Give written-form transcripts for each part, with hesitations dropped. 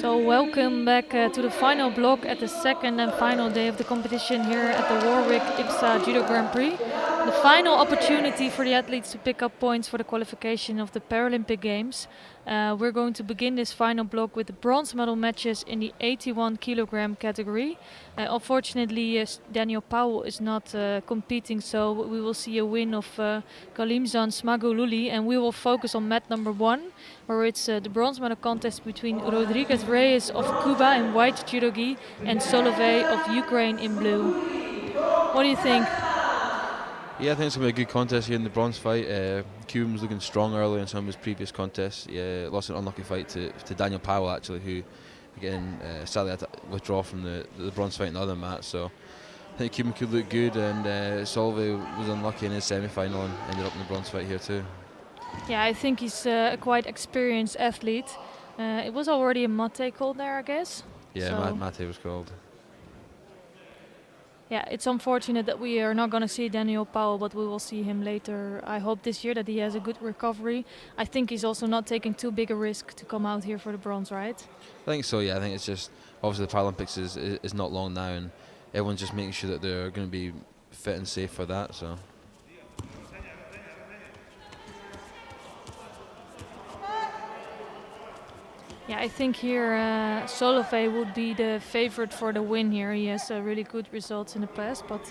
So welcome back to the final block at the second and final day of the competition here at the Warwick IBSA Judo Grand Prix. The final opportunity for the athletes to pick up points for the qualification of the Paralympic Games. We're going to begin this final block with the bronze medal matches in the 81 kilogram category. Unfortunately, Daniel Powell is not competing, so we will see a win of Kalimzan Smagululi, and we will focus on mat number 1, where it's the bronze medal contest between Rodriguez Reyes of Cuba in white judogi and Solovey of Ukraine in blue. What do you think? Yeah, I think it's going to be a good contest here in the bronze fight. Cuban was looking strong earlier in some of his previous contests. Lost an unlucky fight to Daniel Powell, actually, who again sadly had to withdraw from the bronze fight in the other mat. So I think Cuban could look good, and Solvay was unlucky in his semi-final and ended up in the bronze fight here too. Yeah, I think he's a quite experienced athlete. It was already a mate called there, I guess. Yeah, so mate was called. Yeah, it's unfortunate that we are not going to see Daniel Powell, but we will see him later. I hope this year that he has a good recovery. I think he's also not taking too big a risk to come out here for the bronze, right? I think so, yeah. I think it's just, obviously the Paralympics is not long now, and everyone's just making sure that they're going to be fit and safe for that. So. Yeah, I think here Solovey would be the favorite for the win here. He has really good results in the past, but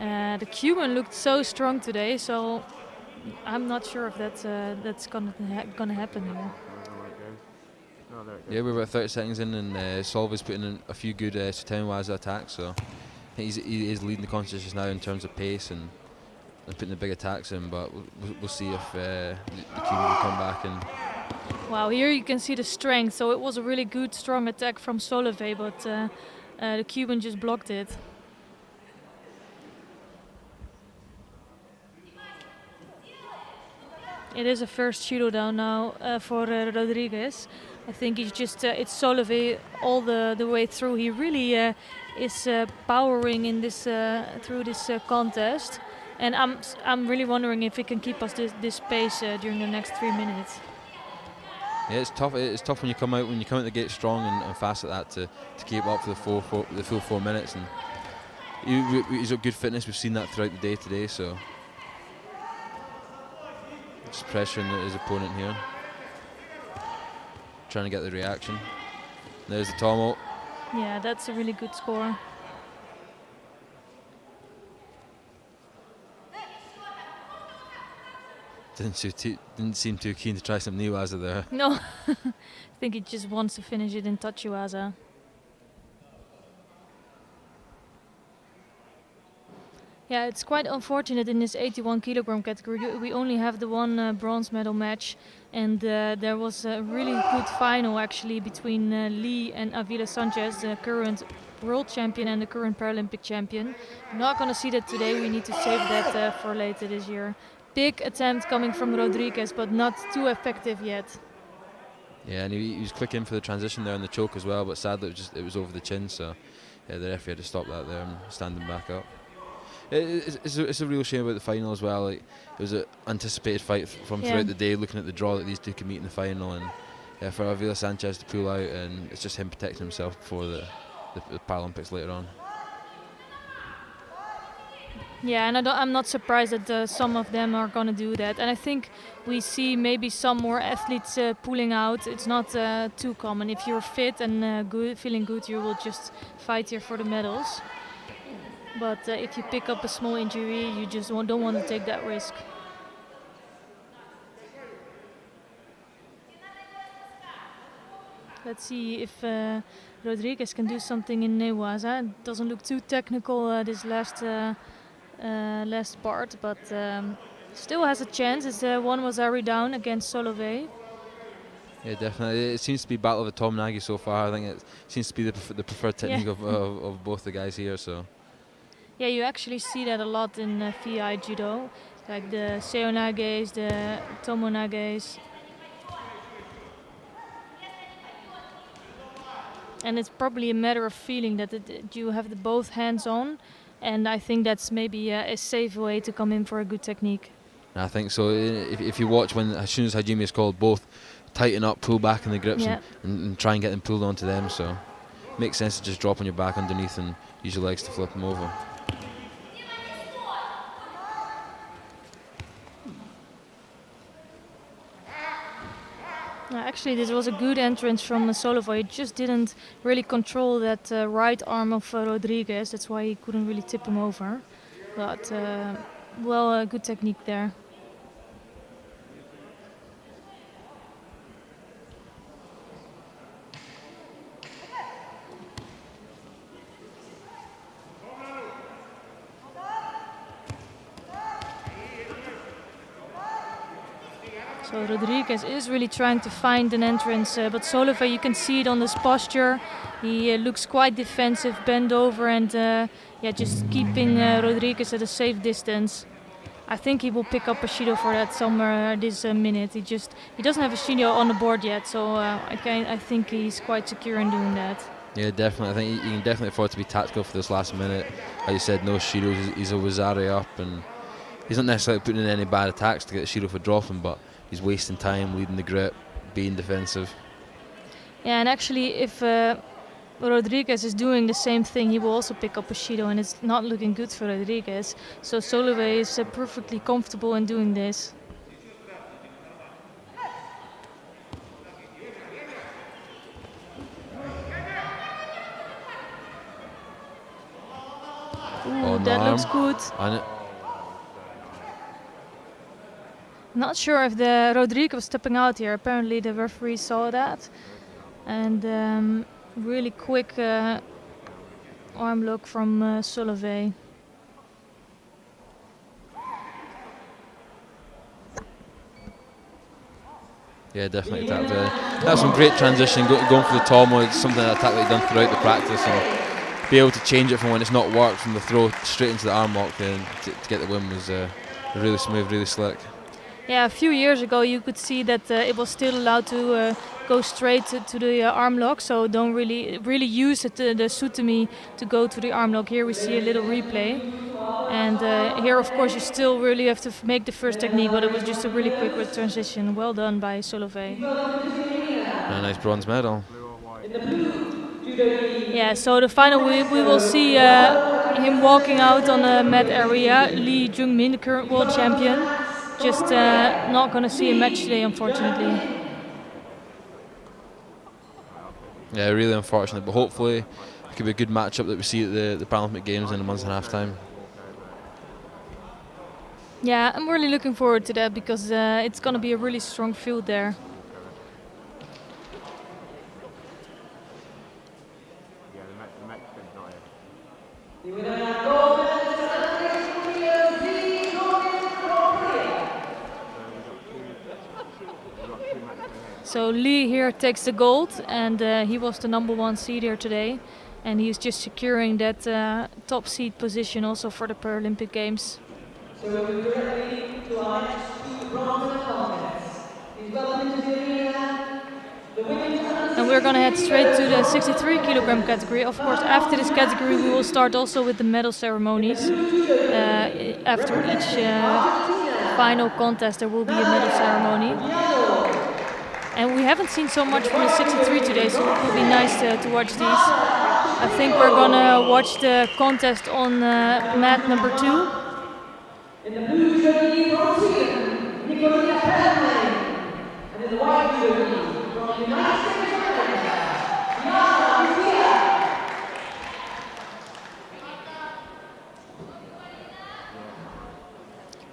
the Cuban looked so strong today, so I'm not sure if that's gonna happen here. Yeah, we're about 30 seconds in, and Solvay's putting in a few good Sutenwaza attacks, so I think he is leading the contest just now in terms of pace and putting the big attacks in, but we'll see if the Cuban will come back. And wow, here you can see the strength. So it was a really good, strong attack from Solovey, but the Cuban just blocked it. It is a first judo down now for Rodriguez. I think he's just, it's Solovey all the way through. He really is powering in this through this contest. And I'm really wondering if he can keep us this pace during the next 3 minutes. Yeah, it's tough. It's tough when you come out the gate strong and fast like that to keep up for the full 4 minutes. And he's got good fitness. We've seen that throughout the day today. So just pressuring his opponent here, trying to get the reaction. There's the tomo. Yeah, that's a really good score. Didn't seem too keen to try some Niwaza there. No, I think he just wants to finish it in Tachiwaza. Yeah, it's quite unfortunate in this 81 kilogram category. We only have the one bronze medal match, and there was a really good final actually between Lee and Avila Sanchez, the current world champion and the current Paralympic champion. We're not going to see that today. We need to save that for later this year. Big attempt coming from Rodriguez, but not too effective yet. Yeah, and he was quick in for the transition there and the choke as well, but sadly it was over the chin, so yeah, the referee had to stop that there and stand him back up. It's a real shame about the final as well. Like, it was an anticipated fight from throughout the day, looking at the draw that these two could meet in the final, and for Avila Sanchez to pull out, and it's just him protecting himself before the Paralympics later on. Yeah, and I'm not surprised that some of them are going to do that. And I think we see maybe some more athletes pulling out. It's not too common. If you're fit and feeling good, you will just fight here for the medals. But if you pick up a small injury, you just don't want to take that risk. Let's see if Rodriguez can do something in Newaza. It doesn't look too technical, this last part, but still has a chance. It's one Wazari down against Solovey. Yeah, definitely. It seems to be battle of the Tom Nagy so far. I think it seems to be the preferred technique of both the guys here. So. Yeah, you actually see that a lot in VI Judo, like the Seonages, the Tomonages. And it's probably a matter of feeling that you have both hands on, and I think that's maybe a safe way to come in for a good technique. I think so. If you watch as soon as Hajime is called, both tighten up, pull back in the grips, Yeah. and try and get them pulled onto them. So makes sense to just drop on your back underneath and use your legs to flip them over. Actually, this was a good entrance from Solova. He just didn't really control that right arm of Rodriguez. That's why he couldn't really tip him over. But, well, good technique there. So Rodriguez is really trying to find an entrance, but Solova, you can see it on his posture. He looks quite defensive, bent over, and just keeping Rodriguez at a safe distance. I think he will pick up a Shido for that somewhere this minute. He doesn't have a Shido on the board yet, so I think he's quite secure in doing that. Yeah, definitely. I think he can definitely afford to be tactical for this last minute. Like you said, no Shidos. He's a Wazari up, and he's not necessarily putting in any bad attacks to get the Shido for dropping, but he's wasting time, leading the grip, being defensive. Yeah, and actually, if Rodriguez is doing the same thing, he will also pick up a Shido, and it's not looking good for Rodriguez. So Solova is perfectly comfortable in doing this. Ooh, that looks good. Not sure if the Rodriguez was stepping out here. Apparently the referee saw that. And really quick arm lock from Solova. Yeah, definitely attack there. That's some great transition, going for the Tomo. It's something that attack that you've done throughout the practice, and be able to change it from when it's not worked, from the throw straight into the arm lock then to get the win was really smooth, really slick. Yeah, a few years ago you could see that it was still allowed to go straight to the arm lock, so don't really use it, the Sutami to go to the arm lock. Here we see a little replay, and here of course you still really have to make the first technique, but it was just a really quick transition. Well done by Solova. A nice bronze medal. Yeah, so the final we will see him walking out on the mat area. Lee Jungmin, the current world champion. Just not going to see a match today, unfortunately. Yeah, really unfortunate, but hopefully it could be a good matchup that we see at the Paralympic Games in a month and a half time. Yeah, I'm really looking forward to that because it's going to be a really strong field there. So Lee here takes the gold, and he was the #1 seed here today, and he's just securing that top seed position also for the Paralympic Games. And we're going to head straight to the 63 kilogram category. Of course, after this category we will start also with the medal ceremonies. After each final contest there will be a medal ceremony. And we haven't seen so much from the 63 today, so it will be nice to watch these. I think we're gonna watch the contest on mat number 2. In the blue jersey from Sweden, Nicola Perlman. And in the white jersey from the United States of America, Diana.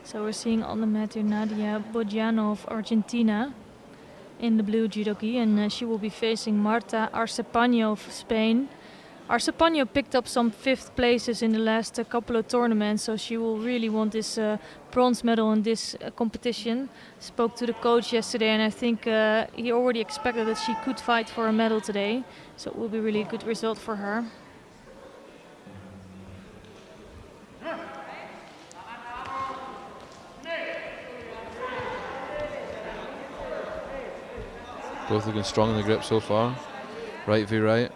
So we're seeing on the mat here Nadia Boggiano of Argentina in the blue judogi, and she will be facing Marta Arcepaño of Spain. Arcepaño picked up some 5th places in the last couple of tournaments, so she will really want this bronze medal in this competition. Spoke to the coach yesterday, and I think he already expected that she could fight for a medal today, so it will be really a good result for her. Both looking strong in the grip so far. Right v right.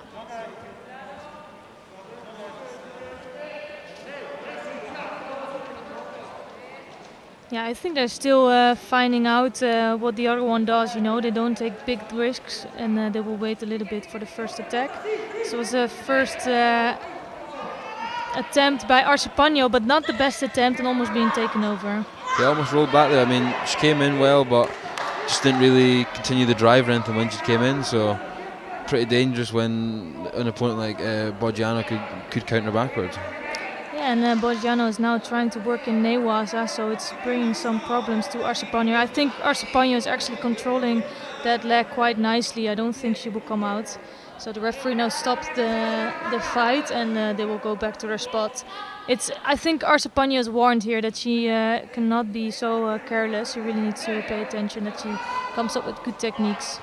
Yeah, I think they're still finding out what the other one does. You know, they don't take big risks, and they will wait a little bit for the first attack. So it was a first attempt by Arsepagno, but not the best attempt, and almost being taken over. They almost rolled back there. I mean, she came in well, but just didn't really continue the drive or anything when she came in. So pretty dangerous when an opponent like Boggiano could counter backwards. Yeah, and Boggiano is now trying to work in Newaza, so it's bringing some problems to Arsepagno. I think Arsepagno is actually controlling that leg quite nicely. I don't think she will come out. So the referee now stopped the fight, and they will go back to their spot. I think Arsepagno is warned here that she cannot be so careless. She really needs to pay attention that she comes up with good techniques.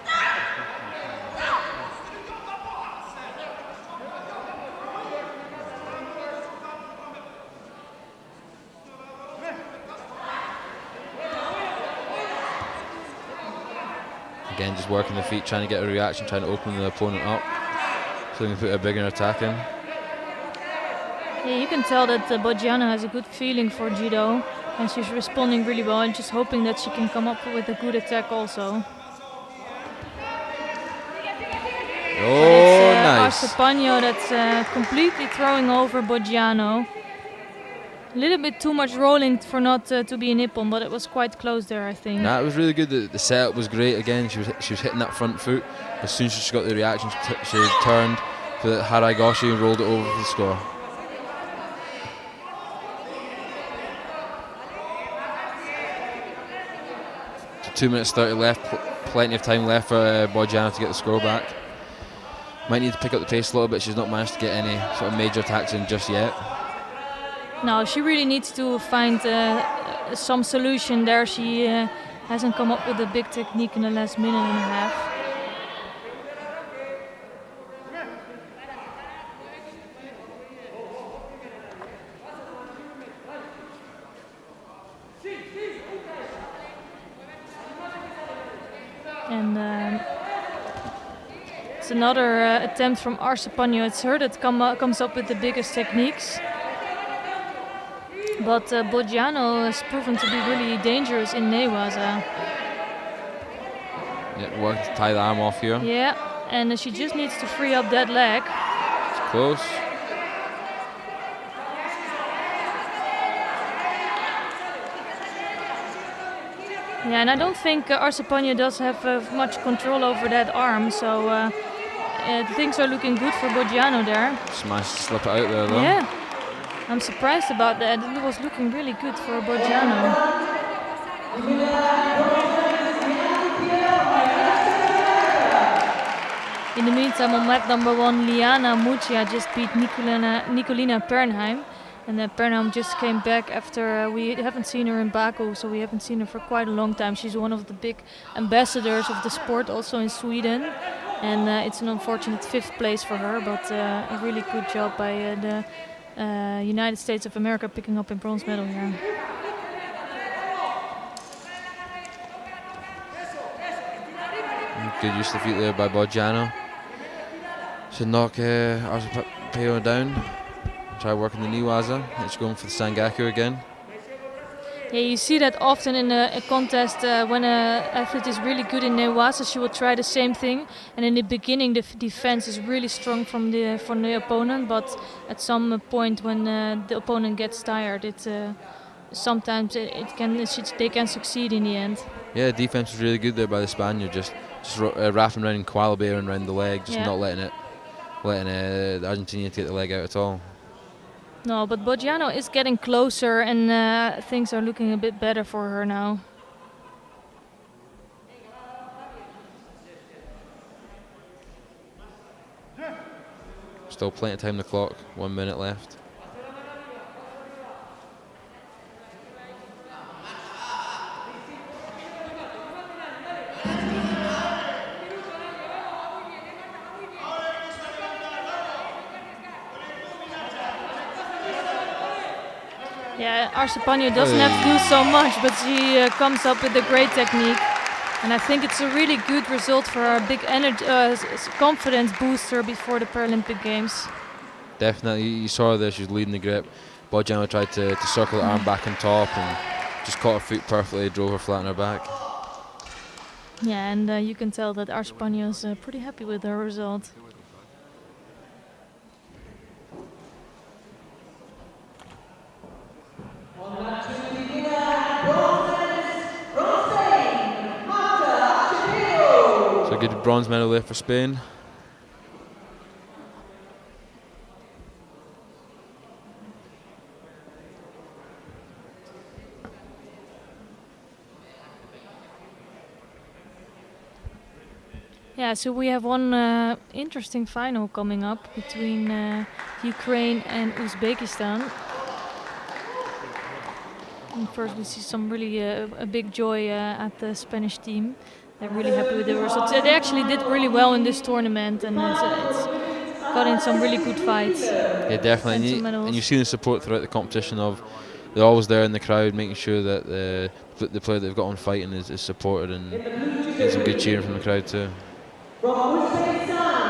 Again, just working the feet, trying to get a reaction, trying to open the opponent up so they can put a bigger attack in. Yeah, you can tell that Boggiano has a good feeling for judo, and she's responding really well, and just hoping that she can come up with a good attack also. Oh, nice. Arsepagno that's completely throwing over Boggiano. A little bit too much rolling for not to be a nippon, but it was quite close there, I think. Nah, it was really good. The setup was great. Again, she was hitting that front foot. As soon as she got the reaction, she turned for the Harai Goshi and rolled it over for the score. So 2 minutes 30 left. Plenty of time left for Boggiano to get the score back. Might need to pick up the pace a little bit. She's not managed to get any sort of major attacks in just yet. No, she really needs to find some solution there. She hasn't come up with a big technique in the last minute and a half. And it's another attempt from Arsepagno. It's her that comes up with the biggest techniques. But Boggiano has proven to be really dangerous in Newaza. Yeah, work to tie the arm off here. Yeah, and she just needs to free up that leg. It's close. Yeah, and I don't think Arsepagno does have much control over that arm, so things are looking good for Boggiano there. Just managed to slip it out there though. Yeah. I'm surprised about that. It was looking really good for Boggiano. In the meantime, on mat number 1, Liana Muccia just beat Nicolina Pernheim. And Pernheim just came back after we haven't seen her in Baku, so we haven't seen her for quite a long time. She's one of the big ambassadors of the sport, also in Sweden. And it's an unfortunate 5th place for her, but a really good job by the United States of America picking up a bronze medal here. Good use of the feet there by Boggiano. Should knock Arsepagno down. Try working the Newaza. It's going for the Sangaku again. Yeah, you see that often in a contest when an athlete is really good in Newaza, she will try the same thing. And in the beginning, the defense is really strong from the opponent. But at some point, when the opponent gets tired, sometimes they can succeed in the end. Yeah, defense was really good there by the Spaniard. Just wrapping around and koala bearing around the leg, just not letting the Argentinian get the leg out at all. No, but Boggiano is getting closer, and things are looking a bit better for her now. Still plenty of time on the clock, 1 minute left. Yeah, Arsepagno doesn't have to do so much, but she comes up with a great technique. And I think it's a really good result for her, a big energy, confidence booster before the Paralympic Games. Definitely, you saw her there, she was leading the grip. Boggiano tried to circle the arm back on top and just caught her foot perfectly, drove her flat on her back. Yeah, and you can tell that our Spaniel's pretty happy with her result. So a good bronze medal there for Spain. Yeah, so we have one interesting final coming up between Ukraine and Uzbekistan. And first we see some really a big joy at the Spanish team. They're really happy with the results. They actually did really well in this tournament, and it's got in some really good fights. Yeah, definitely. And you've seen the support throughout the competition of they're always there in the crowd, making sure that the player they've got on fighting is supported, and getting some good cheering from the crowd too. From Uzbekistan,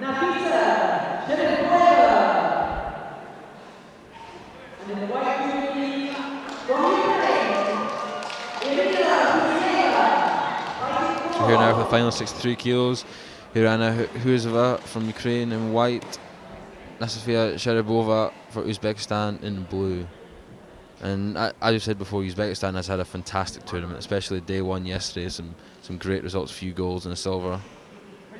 Nafisa and in the white community from Ukraine, So here now for the final 63 kilos, Irina Huzeva from Ukraine in white, Nasifia Sharibova for Uzbekistan in blue. And as you said before, Uzbekistan has had a fantastic tournament, especially day one yesterday. Some great results, few golds and a silver.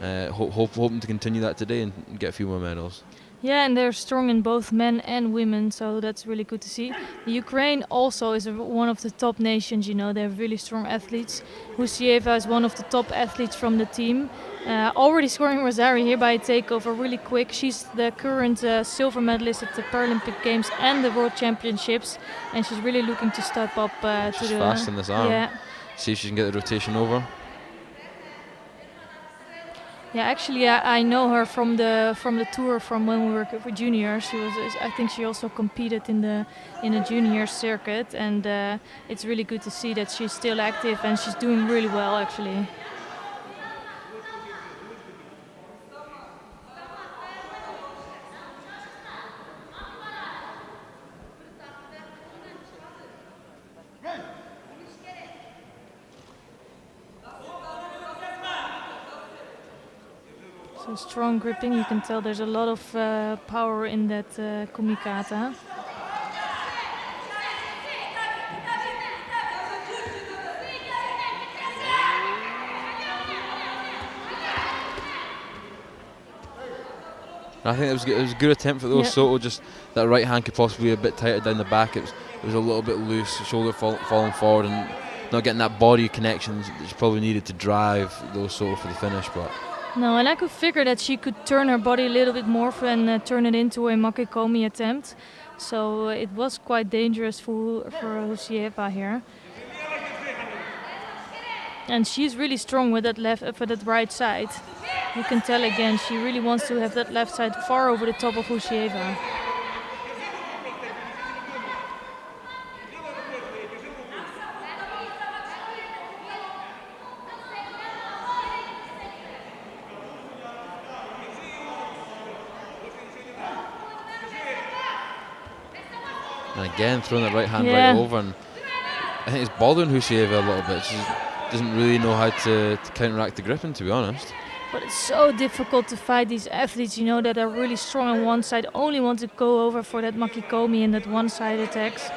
Hoping to continue that today and get a few more medals. Yeah, and they're strong in both men and women, so that's really good to see. Ukraine also is one of the top nations, you know, they have really strong athletes. Husieva is one of the top athletes from the team. Already scoring Rosari here by a takeover really quick. She's the current silver medalist at the Paralympic Games and the World Championships, and she's really looking to step up She's fast in this arm. Yeah. See if she can get the rotation over. Yeah, actually, I know her from the tour from when we were juniors. I think she also competed in the junior circuit, and it's really good to see that she's still active and she's doing really well, actually. So strong gripping, you can tell there's a lot of power in that kumikata. I think it was a good attempt for those. Yep. Soto, just that right hand could possibly be a bit tighter down the back. It was a little bit loose, shoulder falling forward and not getting that body connection that she probably needed to drive those Soto for the finish. But no, and I could figure that she could turn her body a little bit more and turn it into a makikomi attempt. So it was quite dangerous for Husieva here. And she's really strong with that for that right side. You can tell again, she really wants to have that left side far over the top of Husieva. And again, throwing that right hand right over, and I think it's bothering Husieva a little bit. She doesn't really know how to counteract the gripping, to be honest. But it's so difficult to fight these athletes, you know, that are really strong on one side, only want to go over for that makikomi and that one-side attacks.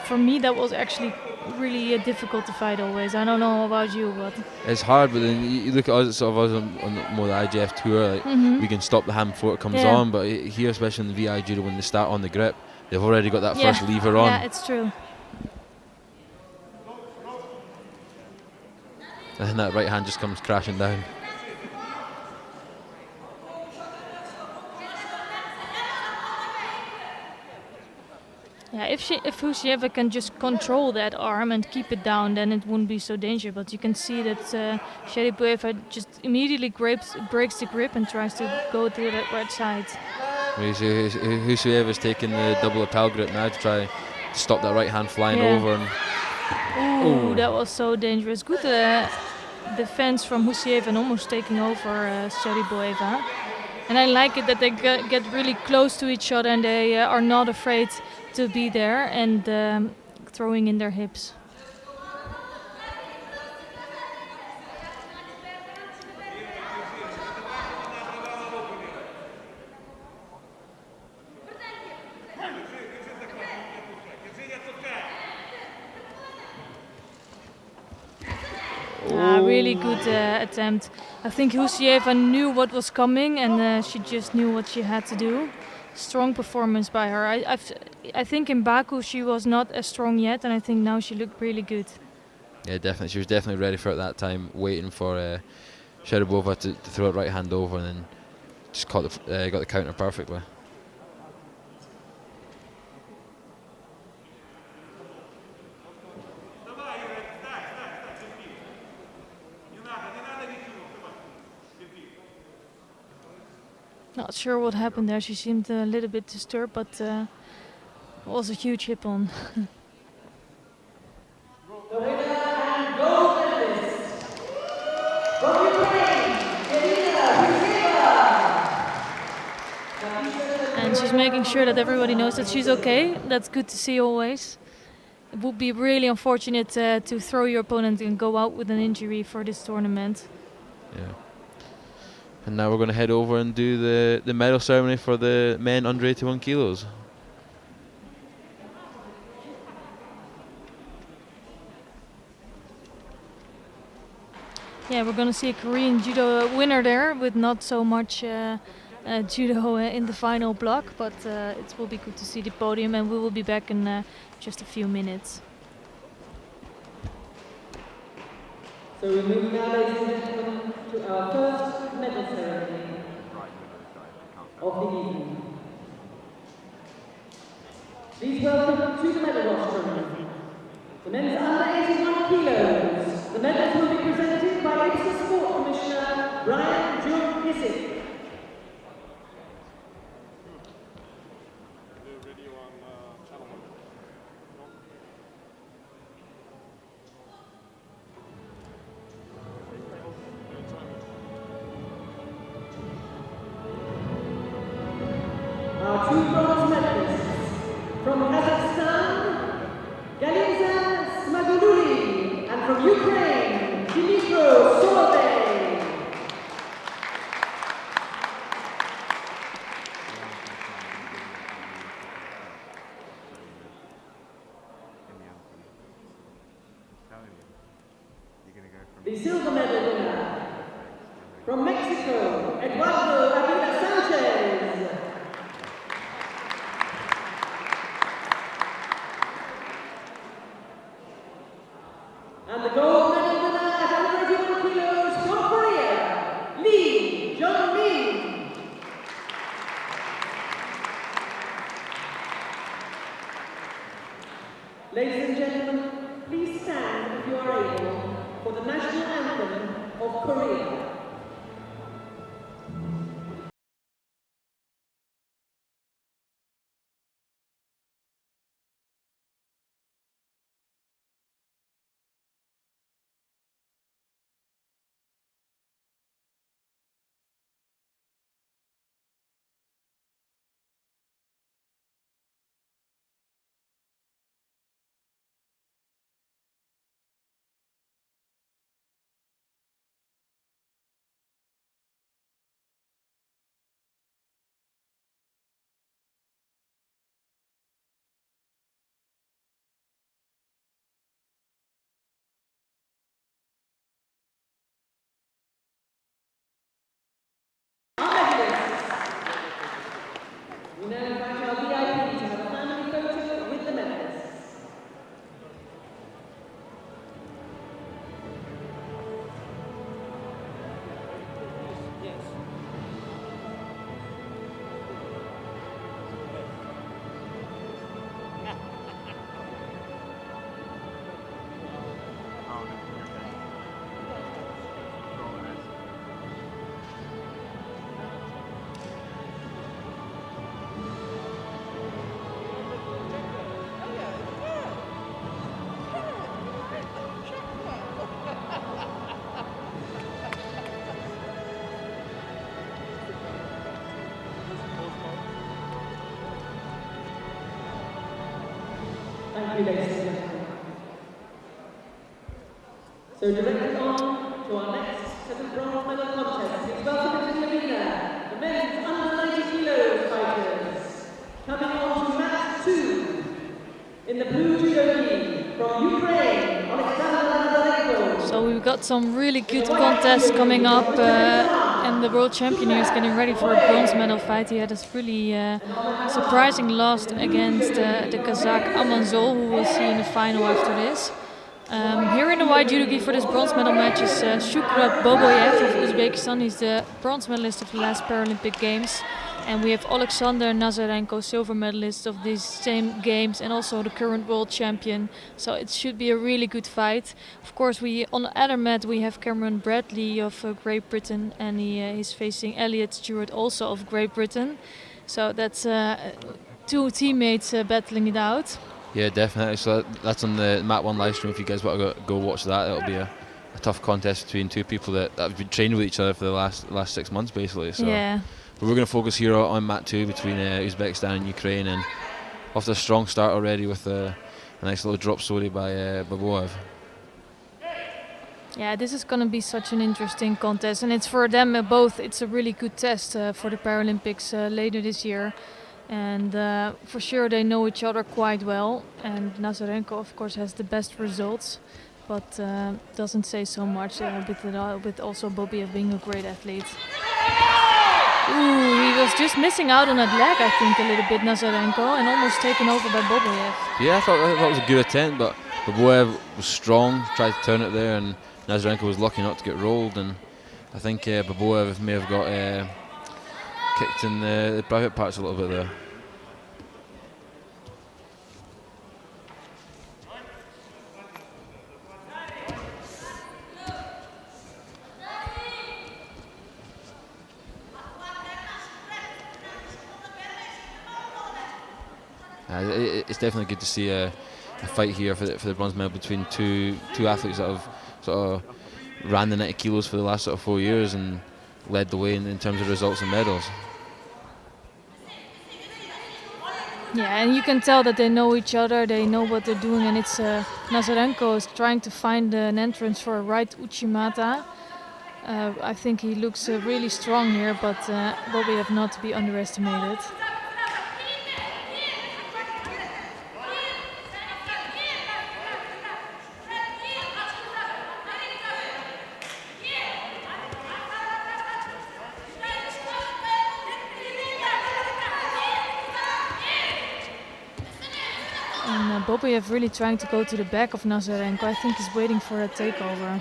For me, that was actually really difficult to fight always. I don't know about you, but it's hard. But then you look at us, sort of us on more the IGF tour, like we can stop the hand before it comes on. But here, especially in the VI judo, when they start on the grip, they've already got that first lever on. Yeah, it's true. And then that right hand just comes crashing down. Yeah, if Husieva can just control that arm and keep it down, then it wouldn't be so dangerous. But you can see that Sharipova just immediately breaks the grip and tries to go to that right side. Husieva's taking the double lapel grip now to try to stop that right hand flying over. And ooh, that was so dangerous. Good defense from Husieva and almost taking over Sharipova. And I like it that they get really close to each other and they are not afraid to be there and throwing in their hips. Really good attempt. I think Husieva knew what was coming, and she just knew what she had to do. Strong performance by her. I think in Baku she was not as strong yet, and I think now she looked really good. Yeah, definitely. She was definitely ready for it that time, waiting for Sharapova to throw it right hand over, and then just got the counter perfectly. Not sure what happened there. She seemed a little bit disturbed, but was a huge hip on. The winner and gold medalist from Ukraine, And she's making sure that everybody knows that she's okay. That's good to see always. It would be really unfortunate to throw your opponent and go out with an injury for this tournament. Yeah. And now we're going to head over and do the medal ceremony for the men under 81 kilos. Yeah, we're going to see a Korean judo winner there with not so much judo in the final block, but it will be good to see the podium, and we will be back in just a few minutes. So we move now, ladies and gentlemen, to our first medal ceremony of the evening. Please welcome to the medal rostrum the men's under 81 kilos. The medals will be presented by IBSA Sport Commissioner Brian Jung-Hissik. Our two bronze medalists from Kazakhstan, Galizan Smagululi, and from Ukraine, Dmytro Solovey. The silver medal winner from Mexico, Eduardo Avila Sanchez. And the gold medal winner at 181 kilos from Korea, Lee Jong-min. Ladies and gentlemen, please stand if you are able for the national anthem of Korea. We now invite our VIP to have a family photo with the medalists. Thank you, ladies and gentlemen. So directly on to our next set of bronze medal contests. Please welcome into the arena the men's under 90 kilos fighters. Coming on to match 2 in the blue judo gi from Ukraine, Alexander Nazarenko. So we've got some really good contests coming up, and the world champion here is getting ready for a bronze medal fight. He had this really surprising loss against the Kazakh Amanzol, who we'll see in the final after this. Here in the white judo gi for this bronze medal match is Shukrat Boboyev of Uzbekistan. He's the bronze medalist of the last Paralympic Games. And we have Alexander Nazarenko, silver medalist of these same games and also the current world champion. So it should be a really good fight. Of course, on the other mat we have Cameron Bradley of Great Britain, and he's facing Elliot Stewart, also of Great Britain. So that's 2 teammates battling it out. Yeah, definitely. So that's on the Mat 1 live stream. If you guys want to go watch that, it'll be a tough contest between 2 people that have been training with each other for the last 6 months, basically. So. Yeah. But we're going to focus here on Mat 2 between Uzbekistan and Ukraine, and off to a strong start already with a nice little drop sorry by Baboev. Yeah, this is going to be such an interesting contest, and it's for them both. It's a really good test for the Paralympics later this year, and for sure they know each other quite well. And Nazarenko, of course, has the best results, but doesn't say so much. With also Bobiev being a great athlete. Ooh, he was just missing out on that leg, I think, a little bit, Nazarenko, and almost taken over by Bobiev. Yeah, I thought that was a good attempt, but Baboev was strong, tried to turn it there, and Nazarenko was lucky not to get rolled. And I think Baboev may have got kicked in the private parts a little bit there. It's definitely good to see a fight here for the bronze medal between two athletes that have sort of ran the 90 kilos for the last sort of 4 years and led the way in terms of results and medals. Yeah, and you can tell that they know each other, they know what they're doing, and it's Nazarenko is trying to find an entrance for a right Uchimata. I think he looks really strong here, but Bobiev not to be underestimated. And Bobiev really trying to go to the back of Nazarenko. I think he's waiting for a takeover.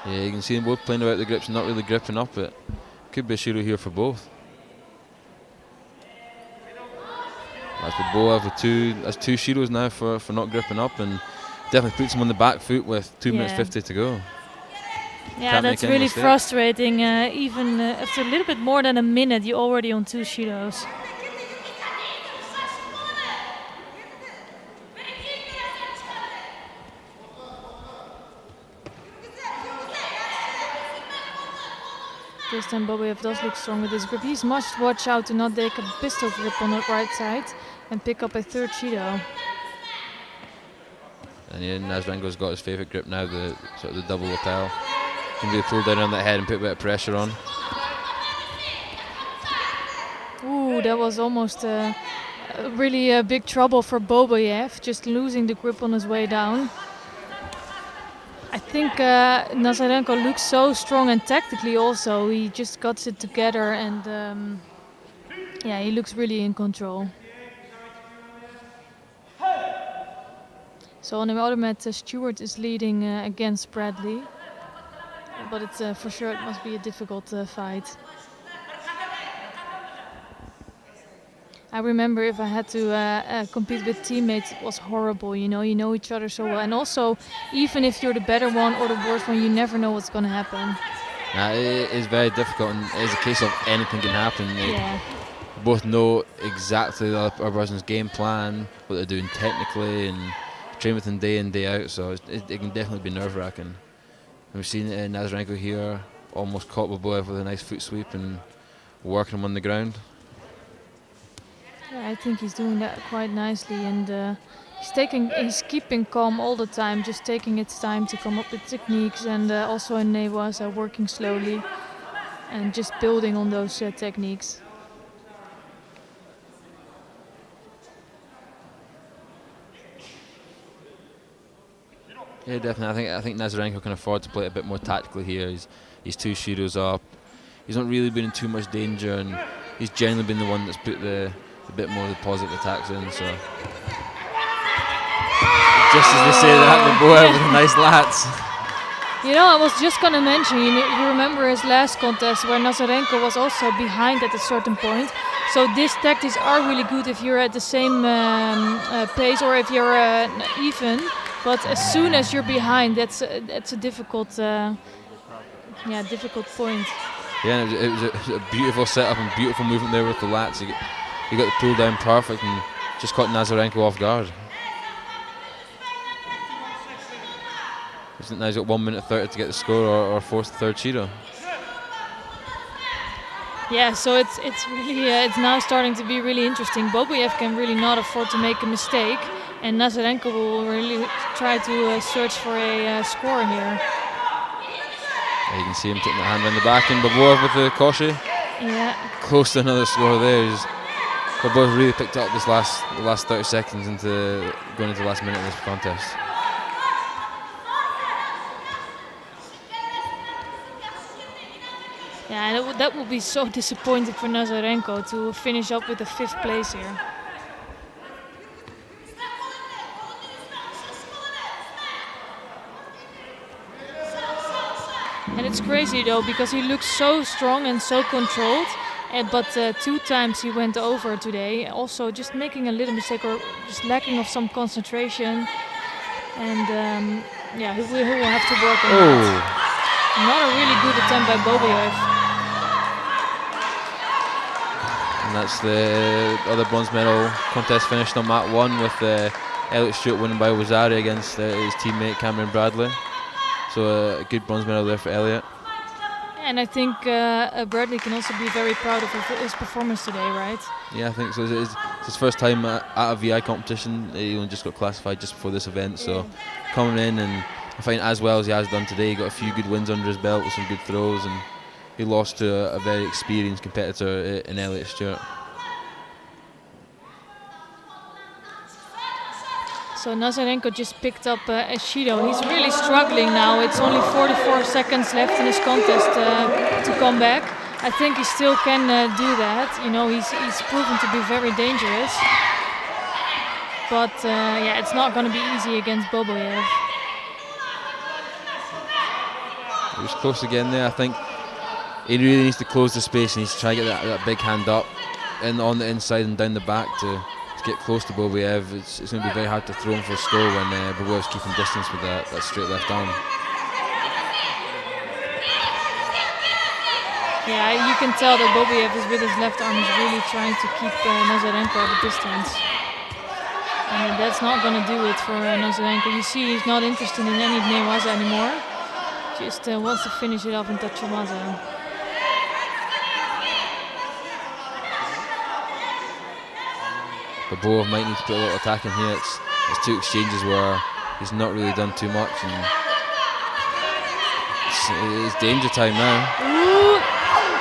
Yeah, you can see them both playing about the grips and not really gripping up. It could be a shiro here for both. That's Baboev with that's 2 shiros now for not gripping up, and definitely puts him on the back foot with 2 minutes 50 to go. Yeah, Can't that's make any really mistake. frustrating. Even after a little bit more than a minute, you're already on 2 shiros. This time Bobiev does look strong with his grip. He must watch out to not take a pistol grip on the right side and pick up a 3rd shido. And yeah, Nazarenko's got his favourite grip now, the sort of the double lapel. Can really pull down on that head and put a bit of pressure on. Ooh, that was almost really big trouble for Bobiev, just losing the grip on his way down. I think Nazarenko looks so strong, and tactically also he just got it together, and yeah, he looks really in control. So on the other mat, Stewart is leading against Bradley, but it's for sure it must be a difficult fight. I remember if I had to compete with teammates, it was horrible. You know each other so well, and also even if you're the better one or the worst one, you never know what's going to happen. It is very difficult, and it is a case of anything can happen. Yeah. We both know exactly the other person's game plan, what they're doing technically, and train with them day in, day out. So it can definitely be nerve-wracking. And we've seen Nazarenko here almost caught Baboev with a nice foot sweep and working him on the ground. Yeah, I think he's doing that quite nicely, and he's keeping calm all the time, just taking its time to come up with techniques, and also in Newaza working slowly and just building on those techniques. Yeah, definitely. I think Nazarenko can afford to play a bit more tactically here. He's 2 shidos up. He's not really been in too much danger, and he's generally been the one that's put a bit more of the positive attacks in. So just as they say that, Baboev with nice lats. You know, I was just gonna mention, you remember his last contest where Nazarenko was also behind at a certain point. So these tactics are really good if you're at the same pace or if you're even. But as soon as you're behind, that's a difficult, difficult point. Yeah, it was a beautiful setup and beautiful movement there with the lats. He got the pull down perfect and just caught Nazarenko off guard. Now he's got 1 minute 30 to get the score or force the third shido. Yeah, so it's really it's now starting to be really interesting. Boboev can really not afford to make a mistake, and Nazarenko will really try to search for a score here. Yeah, you can see him taking the hand on the back, and Baboev with the koshi. Yeah. Close to another score there. Baboev really picked up the last 30 seconds into going into the last minute of this contest. Yeah, and that would be so disappointing for Nazarenko to finish up with the 5th place here. And it's crazy though, because he looks so strong and so controlled, but 2 times he went over today, also just making a little mistake or just lacking of some concentration. And yeah, he will have to work on that. Not a really good attempt by Boboev. And that's the other bronze medal contest finished on mat 1 with Elliot Stewart winning by Wazari against his teammate Cameron Bradley. So a good bronze medal there for Elliot. And I think Bradley can also be very proud of his performance today, right? Yeah, I think so. It's his first time at a VI competition. He only just got classified just before this event, so coming in and I find as well as he has done today, he got a few good wins under his belt with some good throws, and he lost to a very experienced competitor in Elliot Stewart. So Nazarenko just picked up a shido. He's really struggling now. It's only 44 seconds left in his contest to come back. I think he still can do that. You know, he's proven to be very dangerous. But yeah, it's not going to be easy against Boboev. He was close again there. I think he really needs to close the space and he's trying to get that big hand up and on the inside and down the back to get close to Boboev. It's going to be very hard to throw him for a score when Boboev's keeping distance with that straight left arm. Yeah, you can tell that Boboev is with his left arm is really trying to keep Nazarenko at a distance. And that's not going to do it for Nazarenko. You see he's not interested in any Newaza anymore. Just wants to finish it off in Tachiwaza. Baboev might need to put a little attack in here. It's 2 exchanges where he's not really done too much, and it's danger time now. Ooh.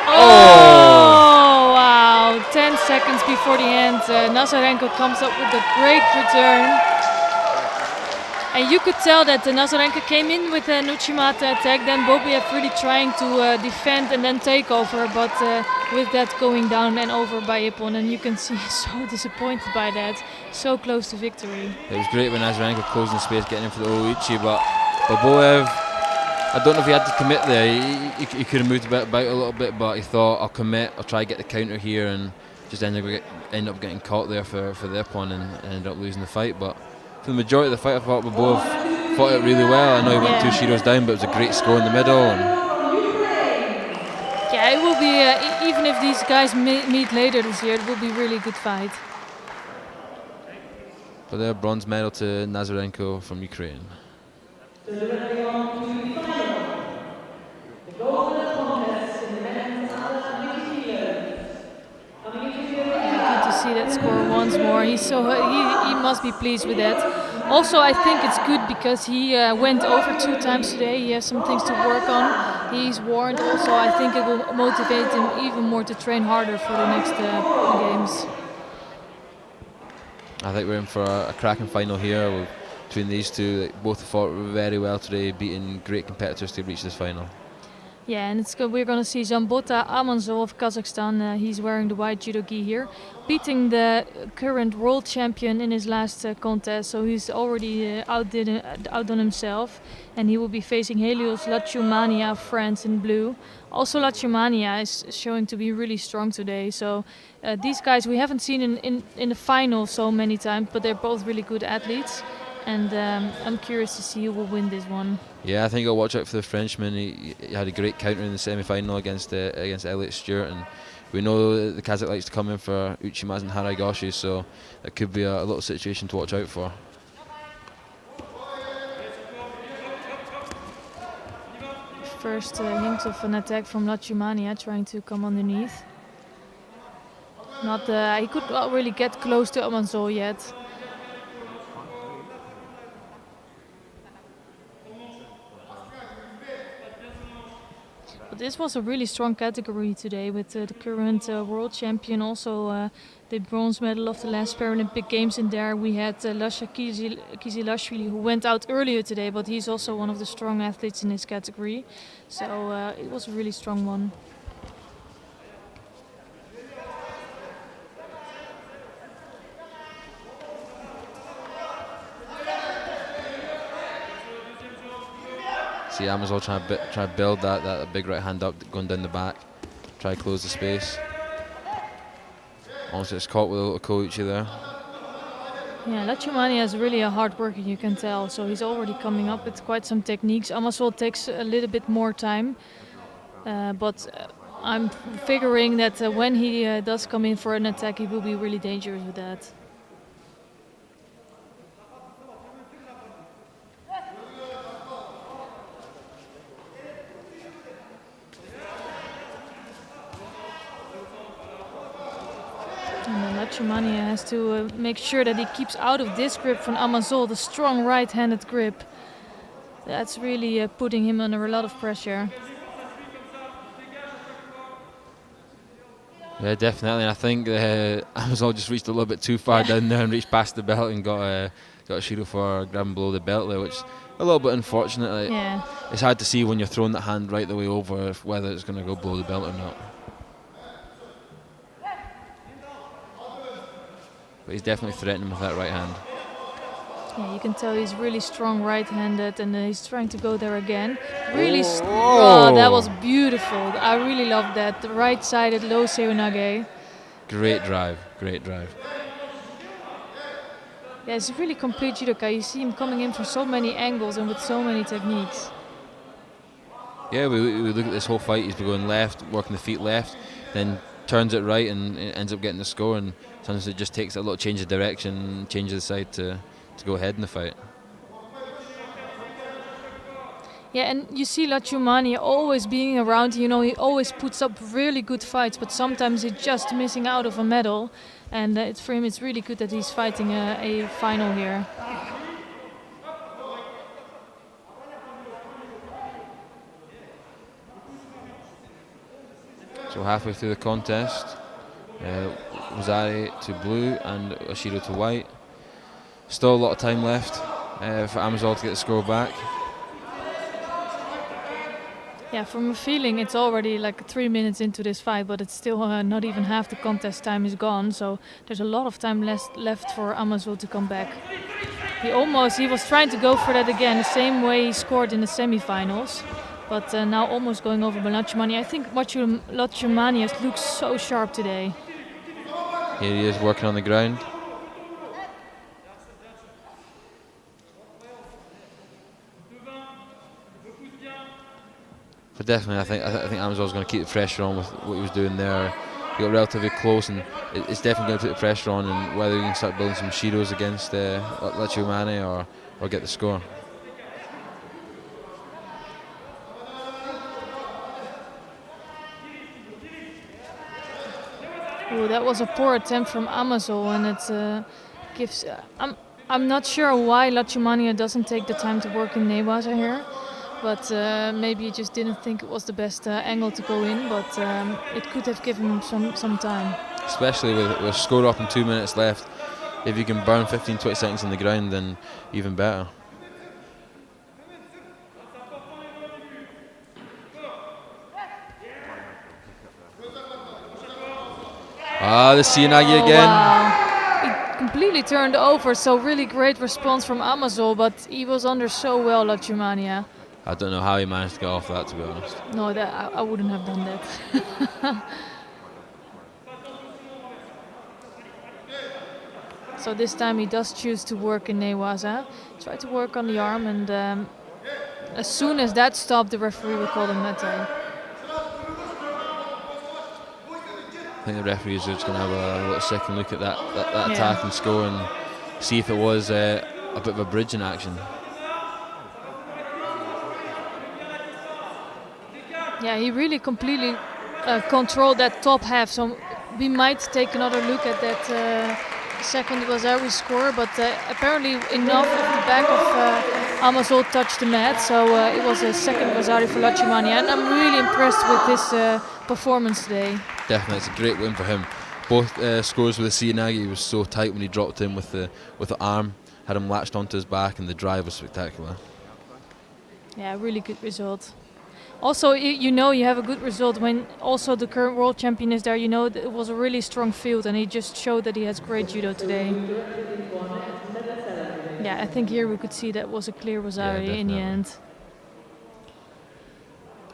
Oh wow! 10 seconds before the end, Nazarenko comes up with a great return. And you could tell that Nazarenko came in with a Nuchimata attack, then Boboev really trying to defend and then take over, but with that going down and over by Ippon, and you can see he's so disappointed by that, so close to victory. It was great when Nazarenko closing the space, getting in for the Oluichi, but Baboev, I don't know if he had to commit there. He could have moved about a little bit, but he thought, I'll commit, I'll try to get the counter here, and just end up getting caught there for the Ippon and ended up losing the fight. But for the majority of the fight, I thought Baboev fought it really well. I know he went 2 shidos down, but it was a great score in the middle. Yeah, it will be, even if these guys meet later this year, it will be a really good fight. But their bronze medal to Nazarenko from Ukraine. see that score once more. He must be pleased with that. Also, I think it's good because he went over 2 times today. He has some things to work on. He's warned also. I think it will motivate him even more to train harder for the next games. I think we're in for a cracking final here between these two. Both fought very well today, beating great competitors to reach this final. Yeah, and we're going to see Zambota Amanzol of Kazakhstan. He's wearing the white judo gi here, beating the current world champion in his last contest. So he's already outdone himself, and he will be facing Helios Lachumania of France in blue. Also, Lachumania is showing to be really strong today. So these guys we haven't seen in the final so many times, but they're both really good athletes. And I'm curious to see who will win this one. Yeah, I think I'll watch out for the Frenchman. He had a great counter in the semi-final against Elliot Stewart, and we know the Kazakh likes to come in for Uchimazu and Haraigoshi, so it could be a little situation to watch out for. First hint of an attack from Lachumania trying to come underneath. He could not really get close to Amanzol yet. This was a really strong category today with the current world champion, also the bronze medal of the last Paralympic Games in there. We had Lasha Kizilashvili, who went out earlier today, but he's also one of the strong athletes in this category. So it was a really strong one. See Amanzol try to build that big right hand up, going down the back, try to close the space. Almost gets caught with a little Kouchi there. Yeah, Lachumania is really a hard worker, you can tell. So he's already coming up with quite some techniques. Amanzol takes a little bit more time, but I'm figuring that when he does come in for an attack, he will be really dangerous with that. Lachumania has to make sure that he keeps out of this grip from Amanzol, the strong right-handed grip. That's really putting him under a lot of pressure. Yeah, definitely. I think Amanzol just reached a little bit too far down there and reached past the belt and got a Shiro for grabbing below the belt there, which is a little bit unfortunate. Like, it's hard to see when you're throwing that hand right the way over whether it's going to go below the belt or not. But he's definitely threatening with that right hand. Yeah, you can tell he's really strong right-handed, and he's trying to go there again. Really, oh, that was beautiful. I really love that. The right-sided low seunage. Great drive, great drive. Yeah, it's a really complete judoka. You see him coming in from so many angles and with so many techniques. Yeah, we look at this whole fight. He's been going left, working the feet left, then turns it right and ends up getting the score. And sometimes it just takes a little change of direction, change of the side to go ahead in the fight. Yeah, and you see Lachumania always being around. You know, he always puts up really good fights, but sometimes he's just missing out of a medal. And for him, it's really good that he's fighting a final here. So halfway through the contest, Rosari to blue and Ashiro to white. Still a lot of time left for Amanzol to get the score back. Yeah, from a feeling it's already like 3 minutes into this fight, but it's still not even half the contest time is gone. So there's a lot of time left for Amanzol to come back. He was trying to go for that again, the same way he scored in the semi-finals. But now almost going over by Lachumania. I think Lachumania looks so sharp today. Here he is working on the ground. But definitely, I think Amanzol's going to keep the pressure on with what he was doing there. He got relatively close, and it's definitely going to put the pressure on. And whether he can start building some shiros against Lachumania or get the score. Oh, that was a poor attempt from Amazol, and it gives. I'm not sure why Lachumania doesn't take the time to work in Newaza here, but maybe he just didn't think it was the best angle to go in. But it could have given him some time. Especially with score up and 2 minutes left. If you can burn 15-20 seconds on the ground, then even better. Ah, the Sianagi again. Wow. He completely turned over, so really great response from Amazol, but he was under so well, Lachumania. I don't know how he managed to get off that, to be honest. No, I wouldn't have done that. So this time he does choose to work in Newaza. Try to work on the arm, and as soon as that stopped, the referee will call him mete. I think the referees are just going to have a little second look at that attack and score and see if it was a bit of a bridge in action. Yeah, he really completely controlled that top half, so we might take another look at that second Wazawi score, but apparently enough of the back of Amazol touched the mat, so it was a second Wazawi for Lachumania, and I'm really impressed with this performance today. Definitely, it's a great win for him. Both scores with the Sianagi, he was so tight when he dropped in with the arm, had him latched onto his back, and the drive was spectacular. Yeah, really good result. Also, you know you have a good result when also the current world champion is there. You know it was a really strong field, and he just showed that he has great judo today. Yeah, I think here we could see that was a clear Wazawi in the end.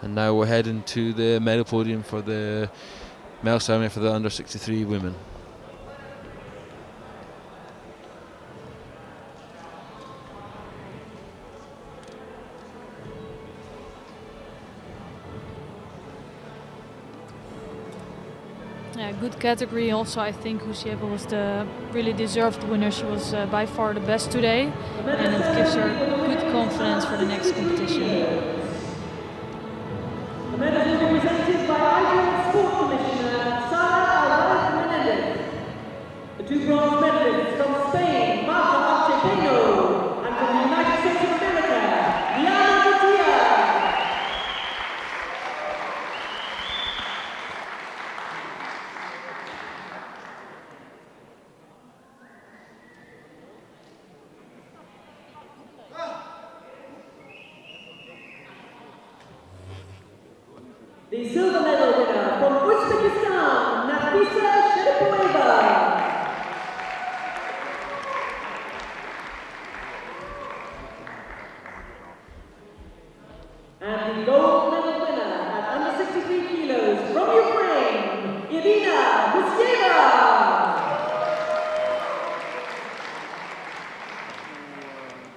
And now we're heading to the medal podium for the medal ceremony for the under 63 women. Yeah, good category also. I think Husieva was the really deserved winner. She was by far the best today, and it gives her good confidence for the next competition. The medals will be presented by IBSA Sport Commissioner Sara Menendez. The two bronze medalists from Spain, Marta Archepeno, and from the United States of America, Liana Gutierrez. The silver medal winner from Uzbekistan, Nafisa Sheripoeva. And the gold medal winner at under 63 kilos from Ukraine, Irina Husieva.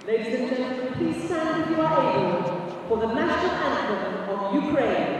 Ladies and gentlemen, please stand if you are able for the national anthem of Ukraine.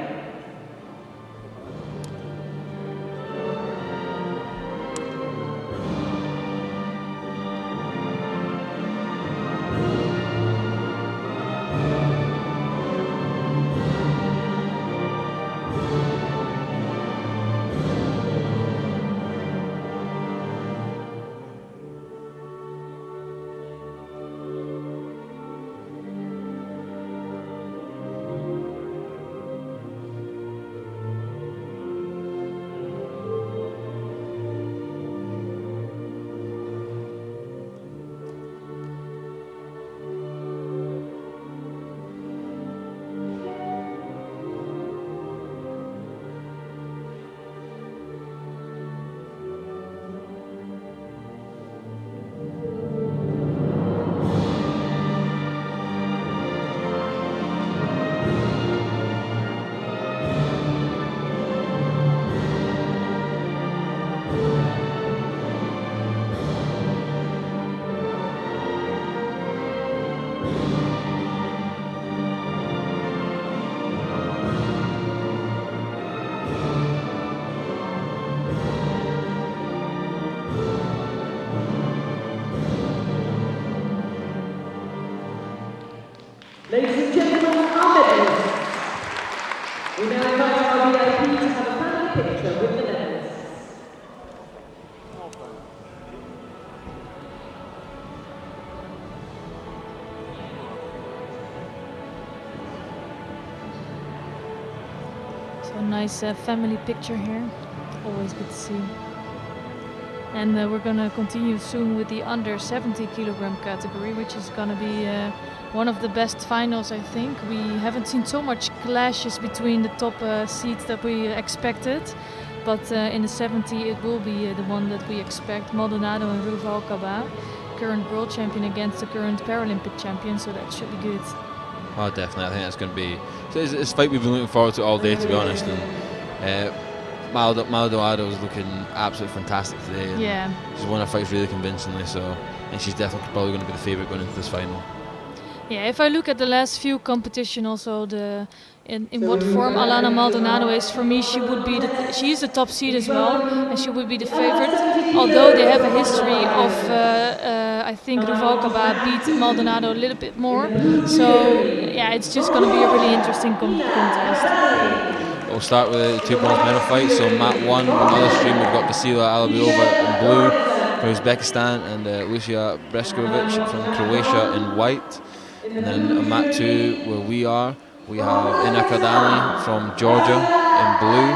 Ladies and gentlemen, our medalists. We now invite our VIP to have a family picture with the medalists. So nice family picture here. Always good to see. And we're gonna continue soon with the under 70 kilogram category, which is gonna be one of the best finals, I think. We haven't seen so much clashes between the top seeds that we expected, but in the 70 it will be the one that we expect. Maldonado and Ruvalcaba, current world champion against the current Paralympic champion, so that should be good. Oh, definitely. I think that's going to be. So it's a fight we've been looking forward to all day, to be honest. And Maldonado is looking absolutely fantastic today. And yeah. She's won her fight really convincingly, so I think she's definitely probably going to be the favourite going into this final. Yeah, if I look at the last few competition, also in what form Alana Maldonado is, for me she is the top seed as well, and she would be the favorite. Although they have a history of, I think Ruvalcaba beat Maldonado a little bit more. So yeah, it's just going to be a really interesting contest. We'll start with the two bronze medal fights. So mat 1, another stream, we've got Vasila Alabiova in blue from Uzbekistan and Lucia Breskovic from Croatia in white. And then on mat 2, where we have Ina Kardani from Georgia in blue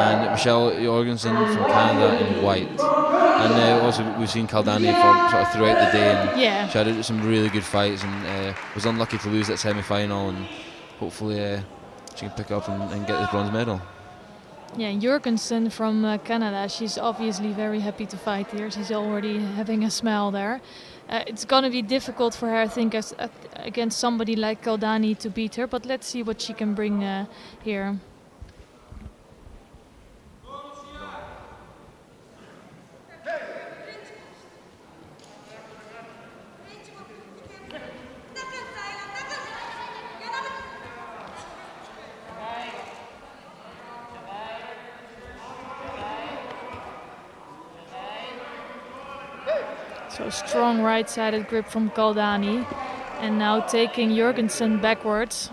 and Michelle Jorgensen from Canada in white. And also we've seen Kaldani for sort of throughout the day, and she had some really good fights and was unlucky to lose that semi-final, and hopefully she can pick up and get the bronze medal. Yeah, Jorgensen from Canada, she's obviously very happy to fight here. She's already having a smile there. It's going to be difficult for her, I think, against somebody like Kaldani to beat her, but let's see what she can bring here. So strong right-sided grip from Kaldani, and now taking Jorgensen backwards.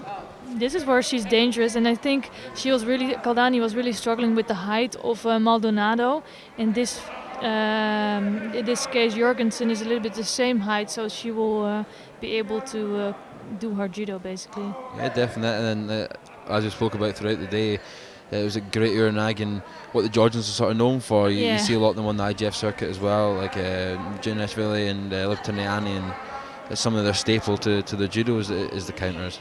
This is where she's dangerous, and I think Kaldani was really struggling with the height of Maldonado. In this case, Jorgensen is a little bit the same height, so she will be able to do her judo basically. Yeah, definitely. And then, as we spoke about throughout the day, it was a great Uranag, and what the Georgians are sort of known for. You see a lot of them on the IGF circuit as well, like Juneshvili and Liptaniani, and it's some of their staple to the judo is the counters.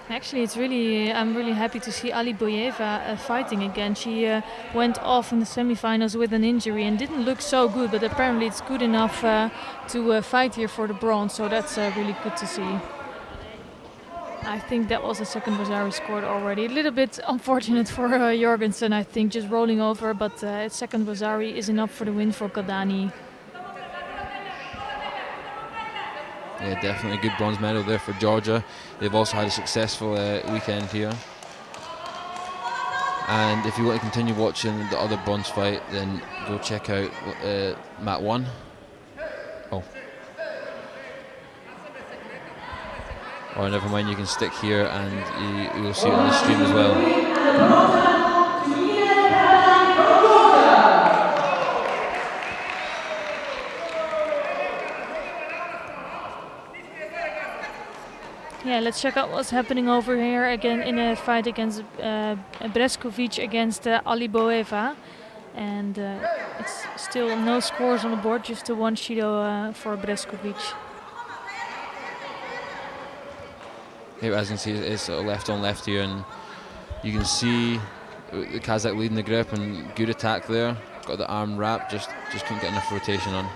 Actually, I'm really happy to see Aliboyeva fighting again. She went off in the semifinals with an injury and didn't look so good, but apparently it's good enough to fight here for the bronze, so that's really good to see. I think that was the second Vasari scored already. A little bit unfortunate for Jorgensen, I think, just rolling over, but second Vasari is enough for the win for Kaldani. Yeah, definitely a good bronze medal there for Georgia. They've also had a successful weekend here. And if you want to continue watching the other bronze fight, then go check out mat 1. Or never mind, you can stick here and you'll see it on the stream as well. Yeah, let's check out what's happening over here again in a fight against Breskovic against Aliboeva. And it's still no scores on the board, just a one shido for Breskovic. Here, as you can see, it's sort of left on left here, and you can see the Kazakh leading the grip and good attack there. Got the arm wrapped, just couldn't get enough rotation on.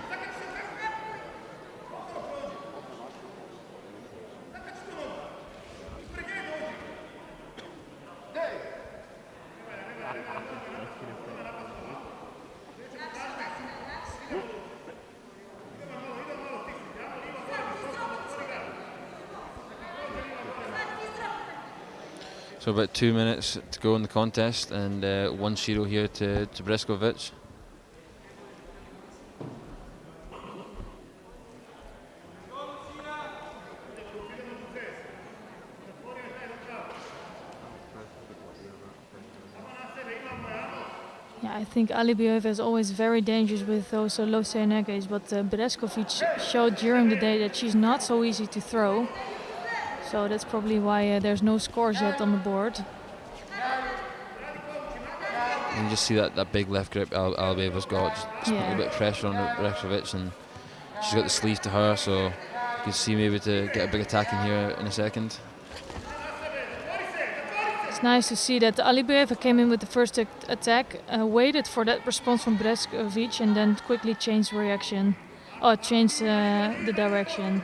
So about 2 minutes to go in the contest, and 1-0 here to Breskovic. Yeah, I think Aliboyeva is always very dangerous with those low seneges, but Breskovic showed during the day that she's not so easy to throw. So that's probably why there's no scores yet on the board. And you just see that big left grip Albeva's got, just a little bit of pressure on Rekhtovic, and she's got the sleeve to her, so you can see maybe to get a big attack in here in a second. It's nice to see that Alibeva came in with the first attack, waited for that response from Breskovic, and then quickly changed the direction.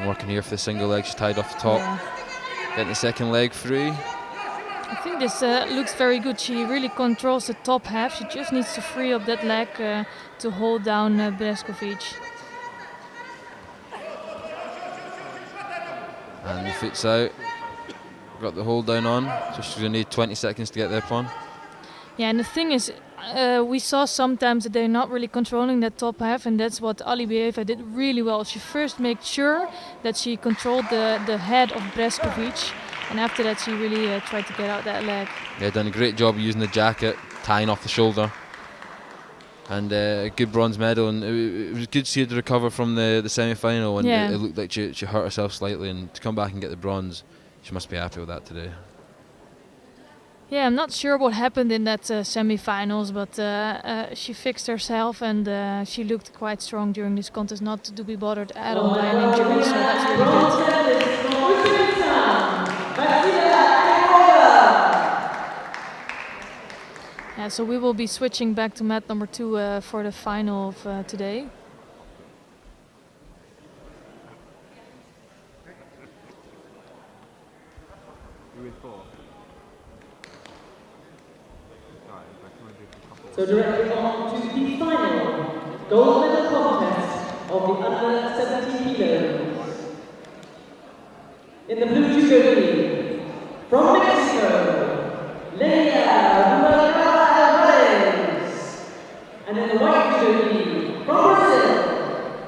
Working here for the single leg, she's tied off the top. Yeah. Getting the second leg free. I think this looks very good. She really controls the top half. She just needs to free up that leg to hold down Breskovic. And the foot's out. Got the hold down on, so she's going to need 20 seconds to get there upon. Yeah, and the thing is, we saw sometimes that they're not really controlling that top half, and that's what Alibeva did really well. She first made sure that she controlled the head of Breskovic, and after that she really tried to get out that leg. Yeah, done a great job using the jacket, tying off the shoulder. And a good bronze medal, and it was good to see her recover from the semi-final, and it looked like she hurt herself slightly, and to come back and get the bronze, she must be happy with that today. Yeah, I'm not sure what happened in that semi-finals, but she fixed herself, and she looked quite strong during this contest, not to be bothered at all by an injury, so that's really good. Yeah, so we will be switching back to mat number 2 for the final of today. So directly on to the final gold medal contest of the under 17 kilos. In the blue judo league, from Mexico, Leia Rubalcaba-Alvarez. And in the white judo league, from Brazil.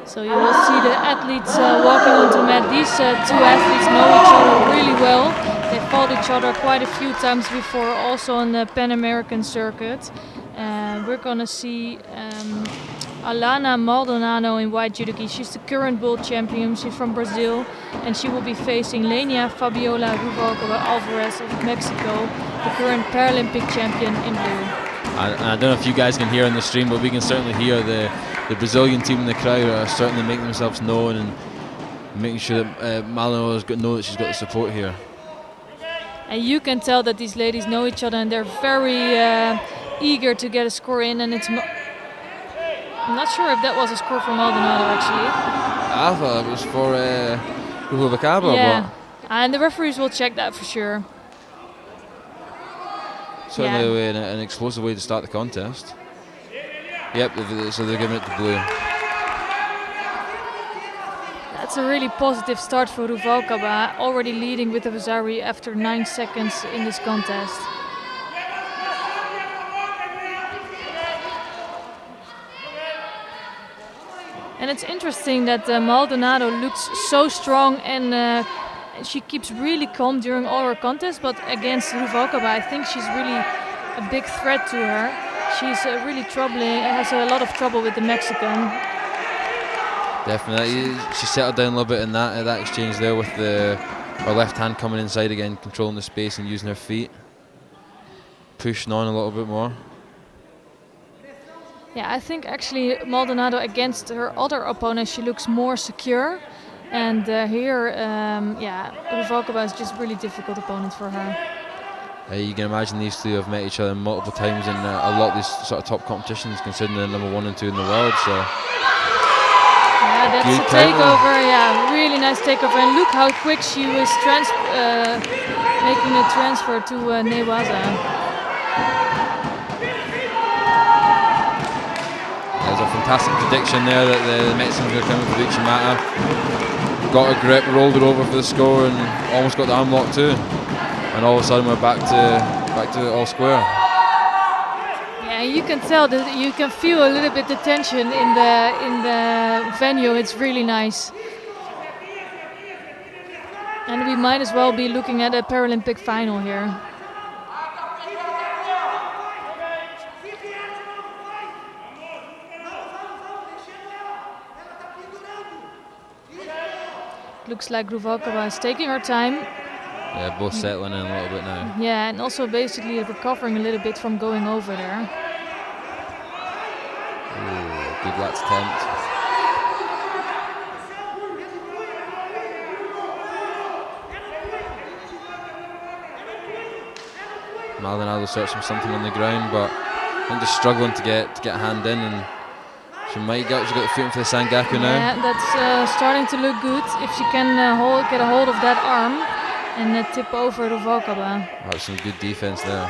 So you will see the athletes walking onto mat. These two athletes know each other really well. They fought each other quite a few times before, also on the Pan American circuit. We're gonna see Alana Maldonado in white judogi. She's the current world champion. She's from Brazil, and she will be facing Lenia Fabiola Rubalcaba-Alvarez of Mexico, the current Paralympic champion in blue. I don't know if you guys can hear on the stream, but we can certainly hear the Brazilian team in the crowd are certainly making themselves known and making sure that Maldonado know that she's got the support here. And you can tell that these ladies know each other, and they're very eager to get a score in, and I'm not sure if that was a score for Maldonado actually. I thought it was for Rubalcaba. Yeah, and the referees will check that for sure. Certainly an explosive way to start the contest. Yep, so they're giving it to blue. That's a really positive start for Rubalcaba, already leading with the Vasari after 9 seconds in this contest. And it's interesting that Maldonado looks so strong, and she keeps really calm during all her contests, but against Rubalcaba I think she's really a big threat to her. She's really has a lot of trouble with the Mexican. Definitely, she settled down a little bit in that exchange there with her left hand coming inside again, controlling the space and using her feet, pushing on a little bit more. Yeah, I think actually Maldonado against her other opponent, she looks more secure, and here, Rubalcaba is just really difficult opponent for her. You can imagine these two have met each other multiple times in a lot of these sort of top competitions, considering they're number 1 and 2 in the world. So yeah, that's a takeover. Yeah, really nice takeover, and look how quick she was making a transfer to Newaza. There's a fantastic prediction there that the Mexicans are coming for Uchimata. Got a grip, rolled her over for the score, and almost got the arm lock too. And all of a sudden we're back to all square. Yeah, you can tell that you can feel a little bit the tension in the venue. It's really nice. And we might as well be looking at a Paralympic final here. looks like Ruvalkova is taking her time. Yeah, both settling in a little bit now. Yeah, and also basically recovering a little bit from going over there. Ooh, good last attempt. Maldonado searching for something on the ground, but I think just struggling to get a hand in, and she got the footing for the Sangaku now. Yeah, that's starting to look good. If she can get a hold of that arm and tip over Ruvalkova. That's some good defense there.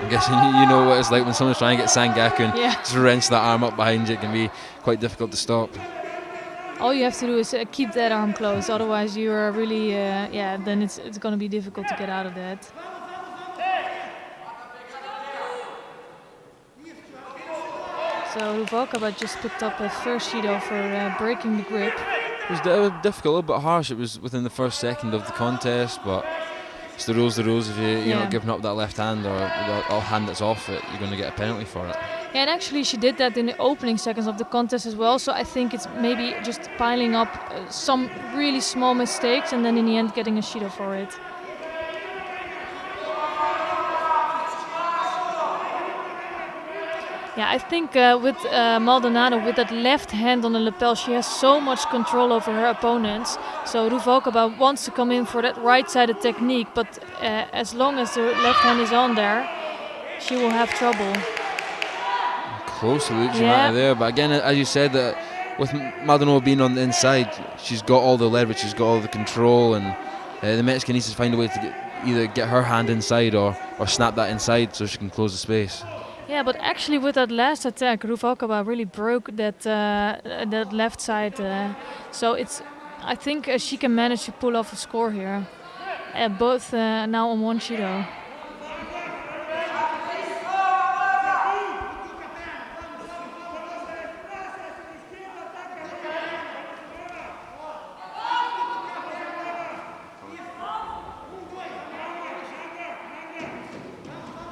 I'm guessing you know what it's like when someone's trying to get Sangaku and just wrench that arm up behind you. It can be quite difficult to stop. All you have to do is keep that arm close, otherwise you are really, then it's going to be difficult to get out of that. So Ruvalkova just picked up a first Shido for breaking the grip. It was difficult, a little bit harsh. It was within the first second of the contest, but it's the rules. If you're not giving up that left hand or the hand that's off it, you're going to get a penalty for it. Yeah, and actually she did that in the opening seconds of the contest as well, so I think it's maybe just piling up some really small mistakes and then in the end getting a Shido for it. Yeah, I think with Maldonado, with that left hand on the lapel, she has so much control over her opponents. So Ruvalkova wants to come in for that right-sided technique, but as long as the left hand is on there, she will have trouble. Close to losing out there, but again, as you said, that with Maldonado being on the inside, she's got all the leverage, she's got all the control, and the Mexican needs to find a way to either get her hand inside or snap that inside so she can close the space. Yeah, but actually with that last attack, Ruvalkova really broke that left side. So I think she can manage to pull off a score here. Both now on one Shido.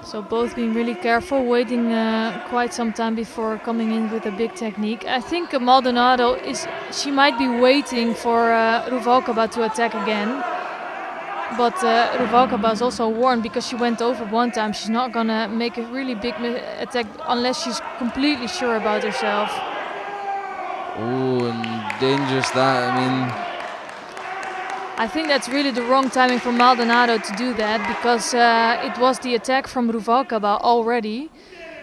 So both being really careful, waiting quite some time before coming in with a big technique. I think Maldonado she might be waiting for Ruvalkova to attack again. But Ruvalkova is also warned because she went over one time. She's not gonna make a really big attack unless she's completely sure about herself. Oh, and dangerous that, I mean. I think that's really the wrong timing for Maldonado to do that because it was the attack from Ruvalkova already.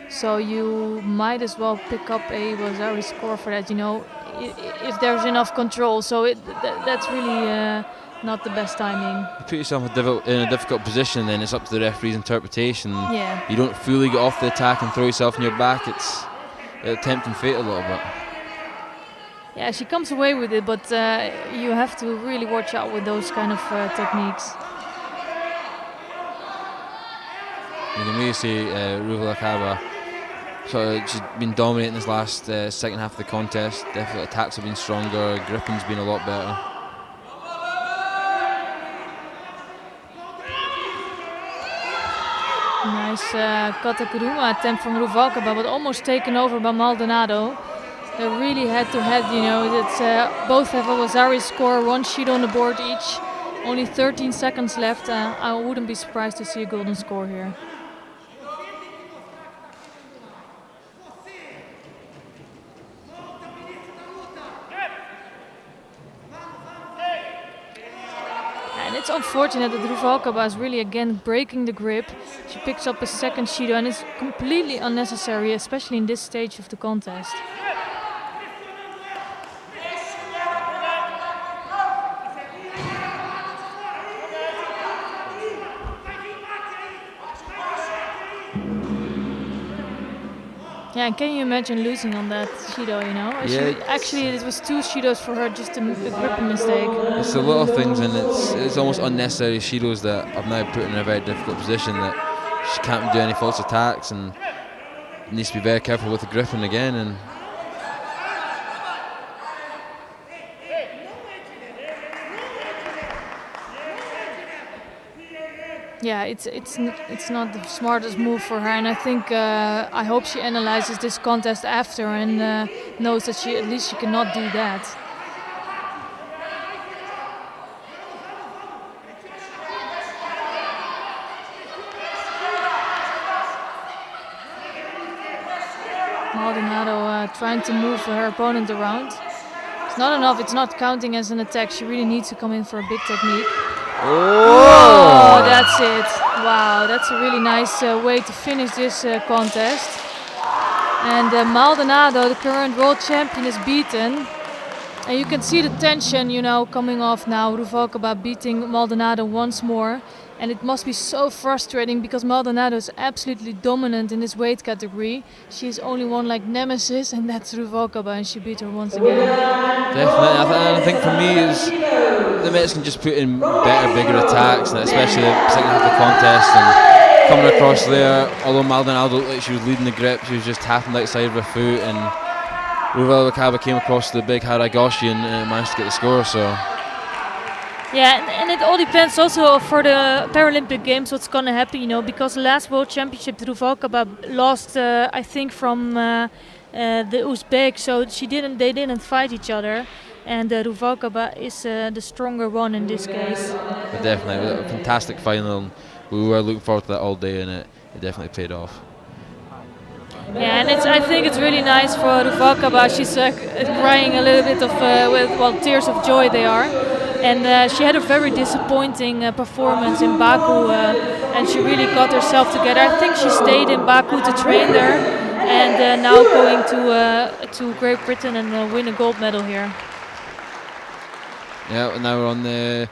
So you might as well pick up a Wazzari score for that, if there's enough control. So that's really not the best timing. You put yourself in a difficult position, then it's up to the referee's interpretation. Yeah. You don't fully get off the attack and throw yourself on your back. It's tempting fate a little bit. Yeah, she comes away with it, but you have to really watch out with those kind of techniques. You can really see Ruvalkova. So she's been dominating this last second half of the contest. Definitely attacks have been stronger, gripping's been a lot better. Nice katakuruma attempt from Ruvalkova, but almost taken over by Maldonado. They're really head-to-head, both have a Wazzari score, one Shido on the board each. Only 13 seconds left. I wouldn't be surprised to see a golden score here. And it's unfortunate that Ruvalkova is really again breaking the grip. She picks up a second Shido and it's completely unnecessary, especially in this stage of the contest. Yeah, and can you imagine losing on that Shido, Actually, it was 2 Shidos for her, just a grip mistake. It's the little things, and it's almost unnecessary Shidos that have now put her in a very difficult position, that she can't do any false attacks and needs to be very careful with the gripping again. And yeah, it's not the smartest move for her, and I think I hope she analyzes this contest after and knows that at least she cannot do that. Maldonado trying to move her opponent around. It's not enough, it's not counting as an attack. She really needs to come in for a big technique. Oh, that's it. Wow, that's a really nice way to finish this contest. And Maldonado, the current world champion, is beaten. And you can see the tension, you know, coming off now. Ruvalcaba beating Maldonado once more. And it must be so frustrating because Maldonado is absolutely dominant in this weight category. She's only one like nemesis, and that's Ruvalcaba, and she beat her once again. Definitely, I think for me is the Mexicans just put in better, bigger attacks, and especially the second half of the contest and coming across there. Although Maldonado looked like she was leading the grip, she was just tapping the outside of her foot, and Ruvalcaba came across the big Haragoshi and managed to get the score. So. Yeah, and it all depends also for the Paralympic Games what's gonna happen, you know, because last World Championship Ruvalcaba lost, I think, from the Uzbek, so they didn't fight each other, and Ruvalcaba is the stronger one in this case. But definitely, it was a fantastic final. And we were looking forward to that all day, and it definitely paid off. Yeah, and I think it's really nice for Ruvalcaba. She's crying a little bit of tears of joy they are. And she had a very disappointing performance in Baku, and she really got herself together. I think she stayed in Baku to train there, and now going to Great Britain and win a gold medal here. Yeah, and now we're on the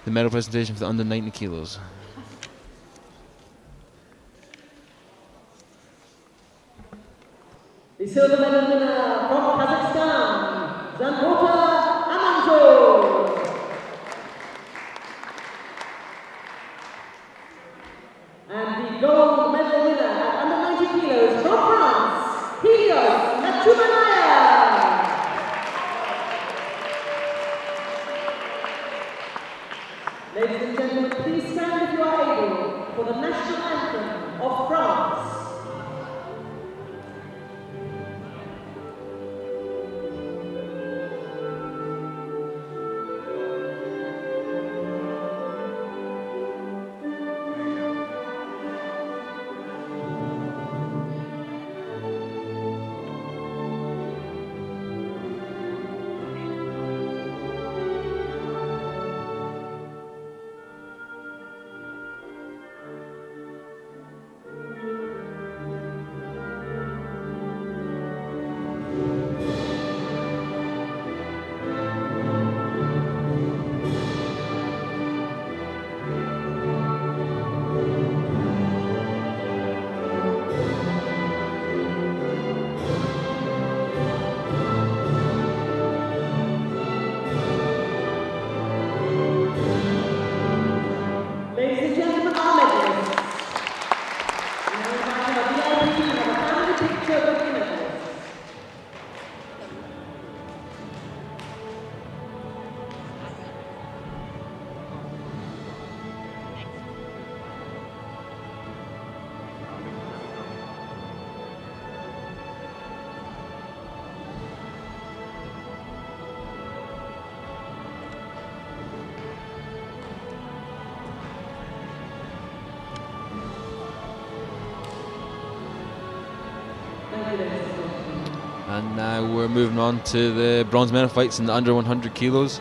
medal presentation for the under 90 kilos. The silver medal winner from Kazakhstan, Zanrota Amanzo. And the gold medal winner at under 90 kilos from France, Helios Natumanaya. Ladies and gentlemen, please stand if you are able for the national anthem of France. And now we're moving on to the bronze medal fights in the under 100 kilos.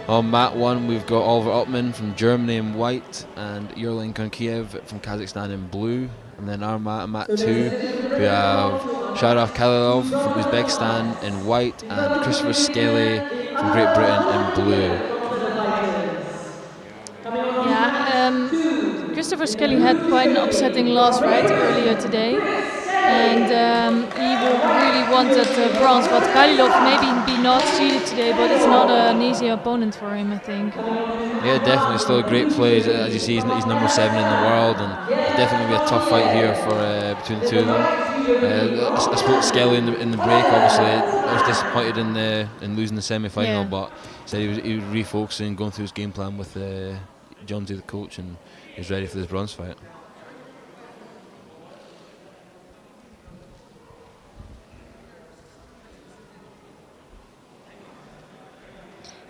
On mat 1 we've got Oliver Upman from Germany in white and Yerlin Konkiev from Kazakhstan in blue. And then our mat 2 we have Sharaf Khalilov from Uzbekistan in white and Christopher Skelly from Great Britain in blue. Yeah, Christopher Skelly had quite an upsetting loss earlier today. And he really wanted bronze, but Khalilov maybe be not seeded today, but it's not an easy opponent for him, I think. Yeah, definitely still a great play. As you see, he's number 7 in the world, and it's definitely going to be a tough fight here for between the two of them. I spoke to Skelly in the break. Obviously, I was disappointed in losing the semi-final, but said he was refocusing, going through his game plan with Jonesy, the coach, and he's ready for this bronze fight.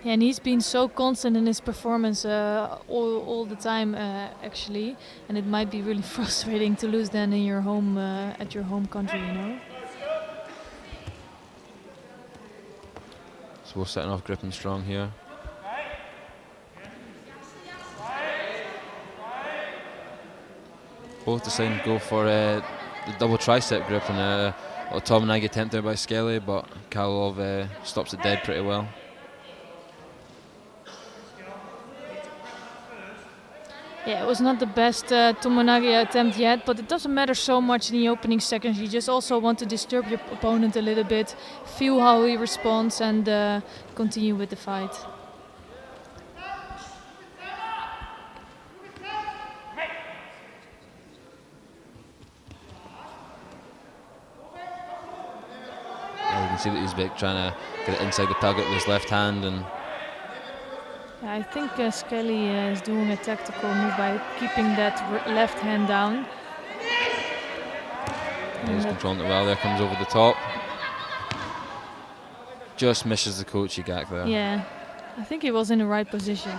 Yeah, and he's been so constant in his performance all the time, actually, and it might be really frustrating to lose then in your home at your home country, you know. So we're setting off gripping strong here. Both deciding to go for the double tricep grip, and a Tominagi attempt there by Skelly, but Kalilov stops it dead pretty well. Yeah, it was not the best Tominagi attempt yet, but it doesn't matter so much in the opening seconds. You just also want to disturb your opponent a little bit, feel how he responds, and continue with the fight. You can see that Uzbek trying to get it inside the target with his left hand, and yeah, I think Skelly is doing a tactical move by keeping that left hand down. he's controlling it well. There, comes over the top. Just misses the Kochigak there. Yeah, I think he was in the right position.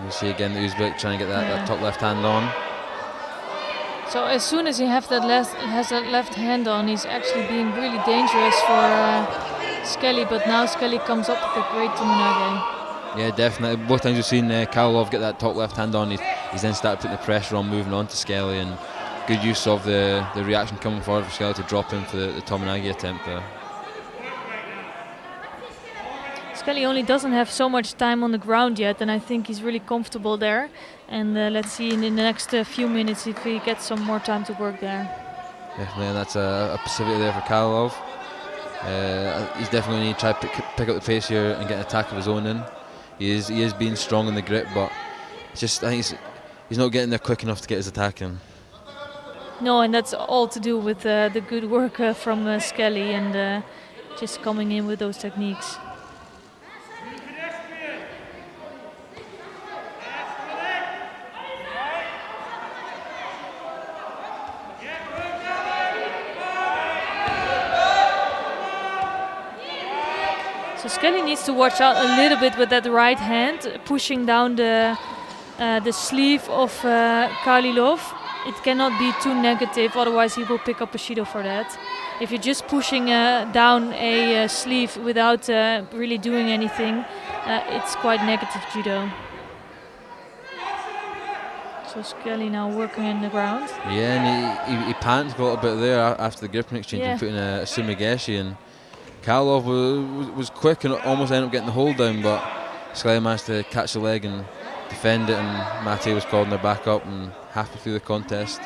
You see again the Uzbek trying to get that top left hand on. So as soon as he has that left hand on, he's actually being really dangerous for Skelly. But now Skelly comes up with a great Tominagi. Yeah, definitely. Both times we've seen Kalilov get that top left hand on, he's then started putting the pressure on, moving on to Skelly, and good use of the reaction coming forward for Skelly to drop him for the Tominagi attempt there. Skelly only doesn't have so much time on the ground yet, and I think he's really comfortable there. And let's see in the next few minutes if he gets some more time to work there. Definitely, and that's a passivity there for Kalilov. He's definitely going to try to pick up the pace here and get an attack of his own in. He is being strong in the grip, but it's just I think he's not getting there quick enough to get his attack in. No, and that's all to do with the good work from Skelly and just coming in with those techniques. So Skelly needs to watch out a little bit with that right hand, pushing down the sleeve of Kalilov. It cannot be too negative, otherwise he will pick up a Shido for that. If you're just pushing down a sleeve without really doing anything, it's quite negative judo. So Skelly now working in the ground. Yeah, and he panicked a little bit there after the gripping exchange and putting a Sumigeshi, and Kalilov was quick and almost ended up getting the hold down, but Skelly managed to catch the leg and defend it, and Mate was called in their back up and halfway through the contest.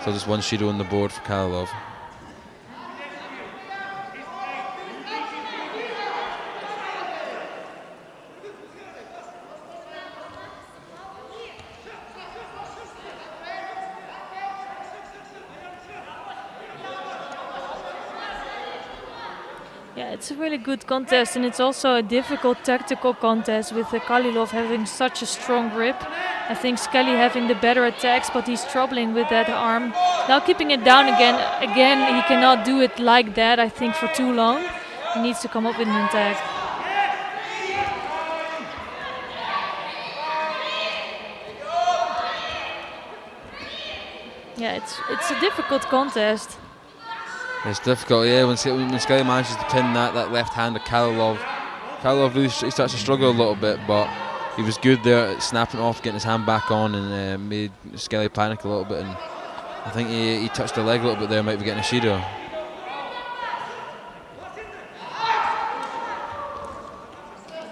So just one Shido on the board for Kalilov. Yeah, it's a really good contest, and it's also a difficult tactical contest with Kalilov having such a strong grip. I think Skelly having the better attacks, but he's troubling with that arm. Now keeping it down again. Again, he cannot do it like that, I think, for too long. He needs to come up with an attack. Yeah, it's a difficult contest. It's difficult, yeah, when Skelly manages to pin that left hand of Kalilov really he starts to struggle a little bit, but he was good there at snapping off, getting his hand back on, and made Skelly panic a little bit, and I think he touched the leg a little bit there, might be getting a Shido.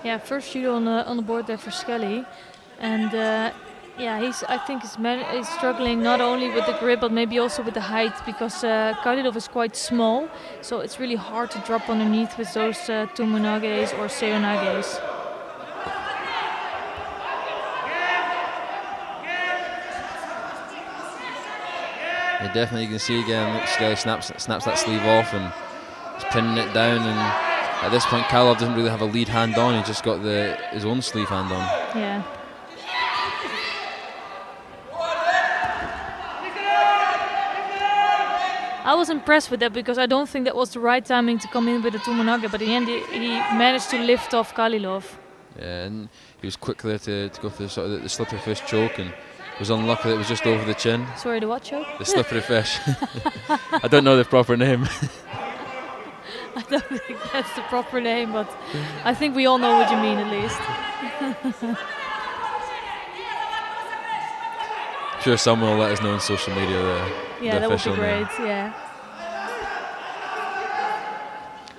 Yeah, first Shido on the board there for Skelly, and yeah, I think he's struggling not only with the grip but maybe also with the height, because Kalilov is quite small, so it's really hard to drop underneath with those Tominages or Seonages. Yeah, definitely, you can see again, Skelly snaps that sleeve off and is pinning it down, and at this point Kalov doesn't really have a lead hand on, he's just got his own sleeve hand on. Yeah. I was impressed with that because I don't think that was the right timing to come in with the Tumanage, but in the end he managed to lift off Kalilov. Yeah, and he was quick there to go for the slippery fish choke, and was unlucky that it was just over the chin. Sorry, the what choke? The slippery fish. I don't know the proper name. I don't think that's the proper name, but I think we all know what you mean at least. I'm sure someone will let us know on social media Yeah, that would be great, name. yeah.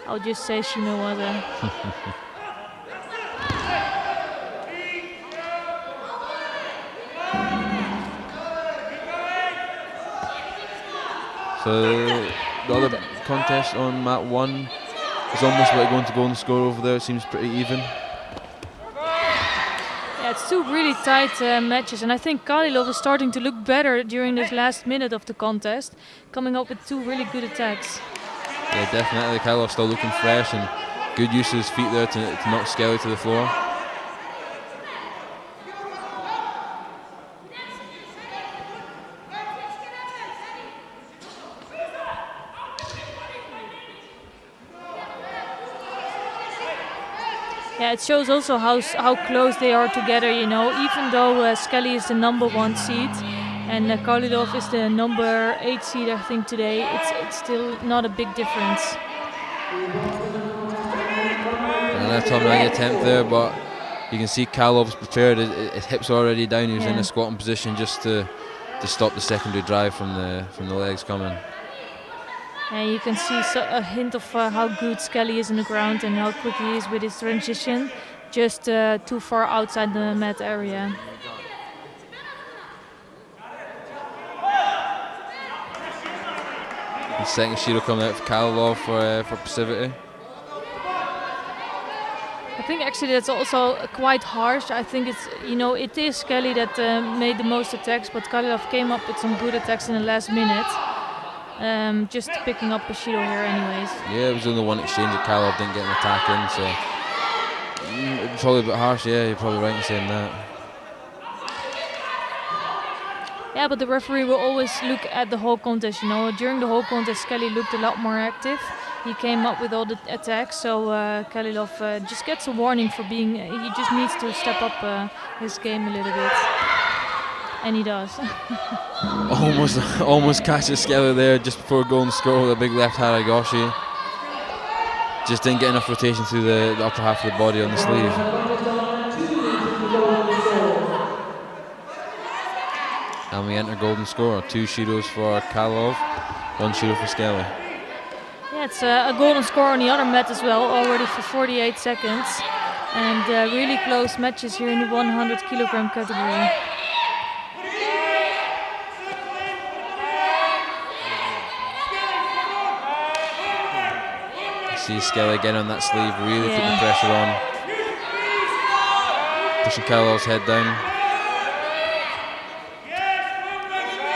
I'll just say Shinowaza. So the other contest on mat 1 is almost about going to golden score over there. It seems pretty even. Yeah, it's two really tight matches, and I think Kalilov is starting to look better during this last minute of the contest, coming up with two really good attacks. Yeah, definitely. Kalilov still looking fresh and good use of his feet there to knock Skelly to the floor. Yeah, it shows also how close they are together, you know, even though Skelly is the #1 seed and Kalilov is the #8 seed, I think, today, it's still not a big difference. Another Tumanage attempt there, but you can see Kalov's prepared. His hips are already down. He was in a squatting position just to stop the secondary drive from the legs coming. And you can see a hint of how good Skelly is in the ground and how quick he is with his transition, just too far outside the mat area. The second Shido coming out for Kalilov for passivity. I think actually that's also quite harsh. I think it's, you know, it is Skelly that made the most attacks, but Kalilov came up with some good attacks in the last minute. Just picking up Bushido here anyways. Yeah, it was only one exchange that Kalilov didn't get an attack in, so probably a bit harsh. Yeah, you're probably right in saying that. Yeah, but the referee will always look at the whole contest, you know. During the whole contest, Skelly looked a lot more active. He came up with all the attacks, so Kalilov just gets a warning for being, he just needs to step up his game a little bit. And he does. almost catches Skelly there just before golden score with a big left Haragoshi. Just didn't get enough rotation through the upper half of the body on the sleeve. And we enter golden score. 2 Shidos for Kalilov, 1 Shido for Skelly. Yeah, it's a golden score on the other mat as well, already for 48 seconds. And really close matches here in the 100 kilogram category. See Skelly again on that sleeve, really putting the pressure on. Pushing Kalilov's head down.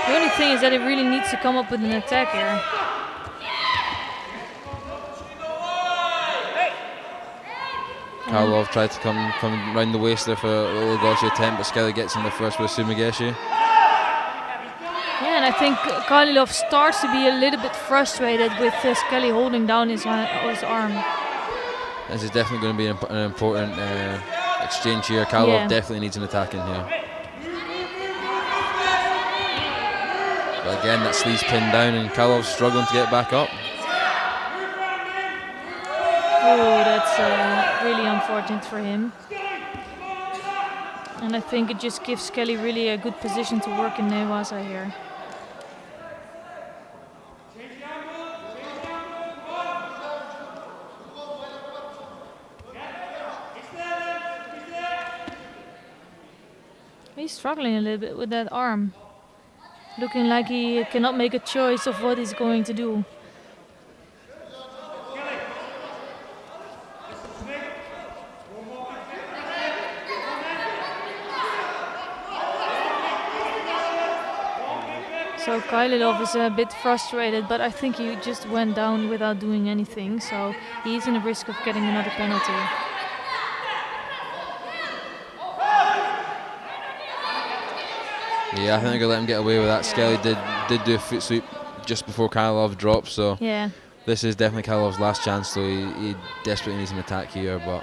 The only thing is that it really needs to come up with an attack here. Kalilov tried to come round the waist there for a little Goshi attempt, but Skelly gets in there first with Sumigeshi. Yeah, and I think Kalilov starts to be a little bit frustrated with Skelly holding down his arm. This is definitely going to be an important exchange here. Kalilov definitely needs an attack in here. But again, that sleeve's pinned down and Kalilov's struggling to get back up. Oh, that's really unfortunate for him. And I think it just gives Skelly really a good position to work in Newaza here. He's struggling a little bit with that arm. Looking like he cannot make a choice of what he's going to do. So Kaililov is a bit frustrated, but I think he just went down without doing anything, so he's in the risk of getting another penalty. Yeah, I think they're gonna let him get away with that. Skelly did do a foot sweep just before Kaililov dropped, so Yeah. this is definitely Kailov's last chance, so he desperately needs an attack here, but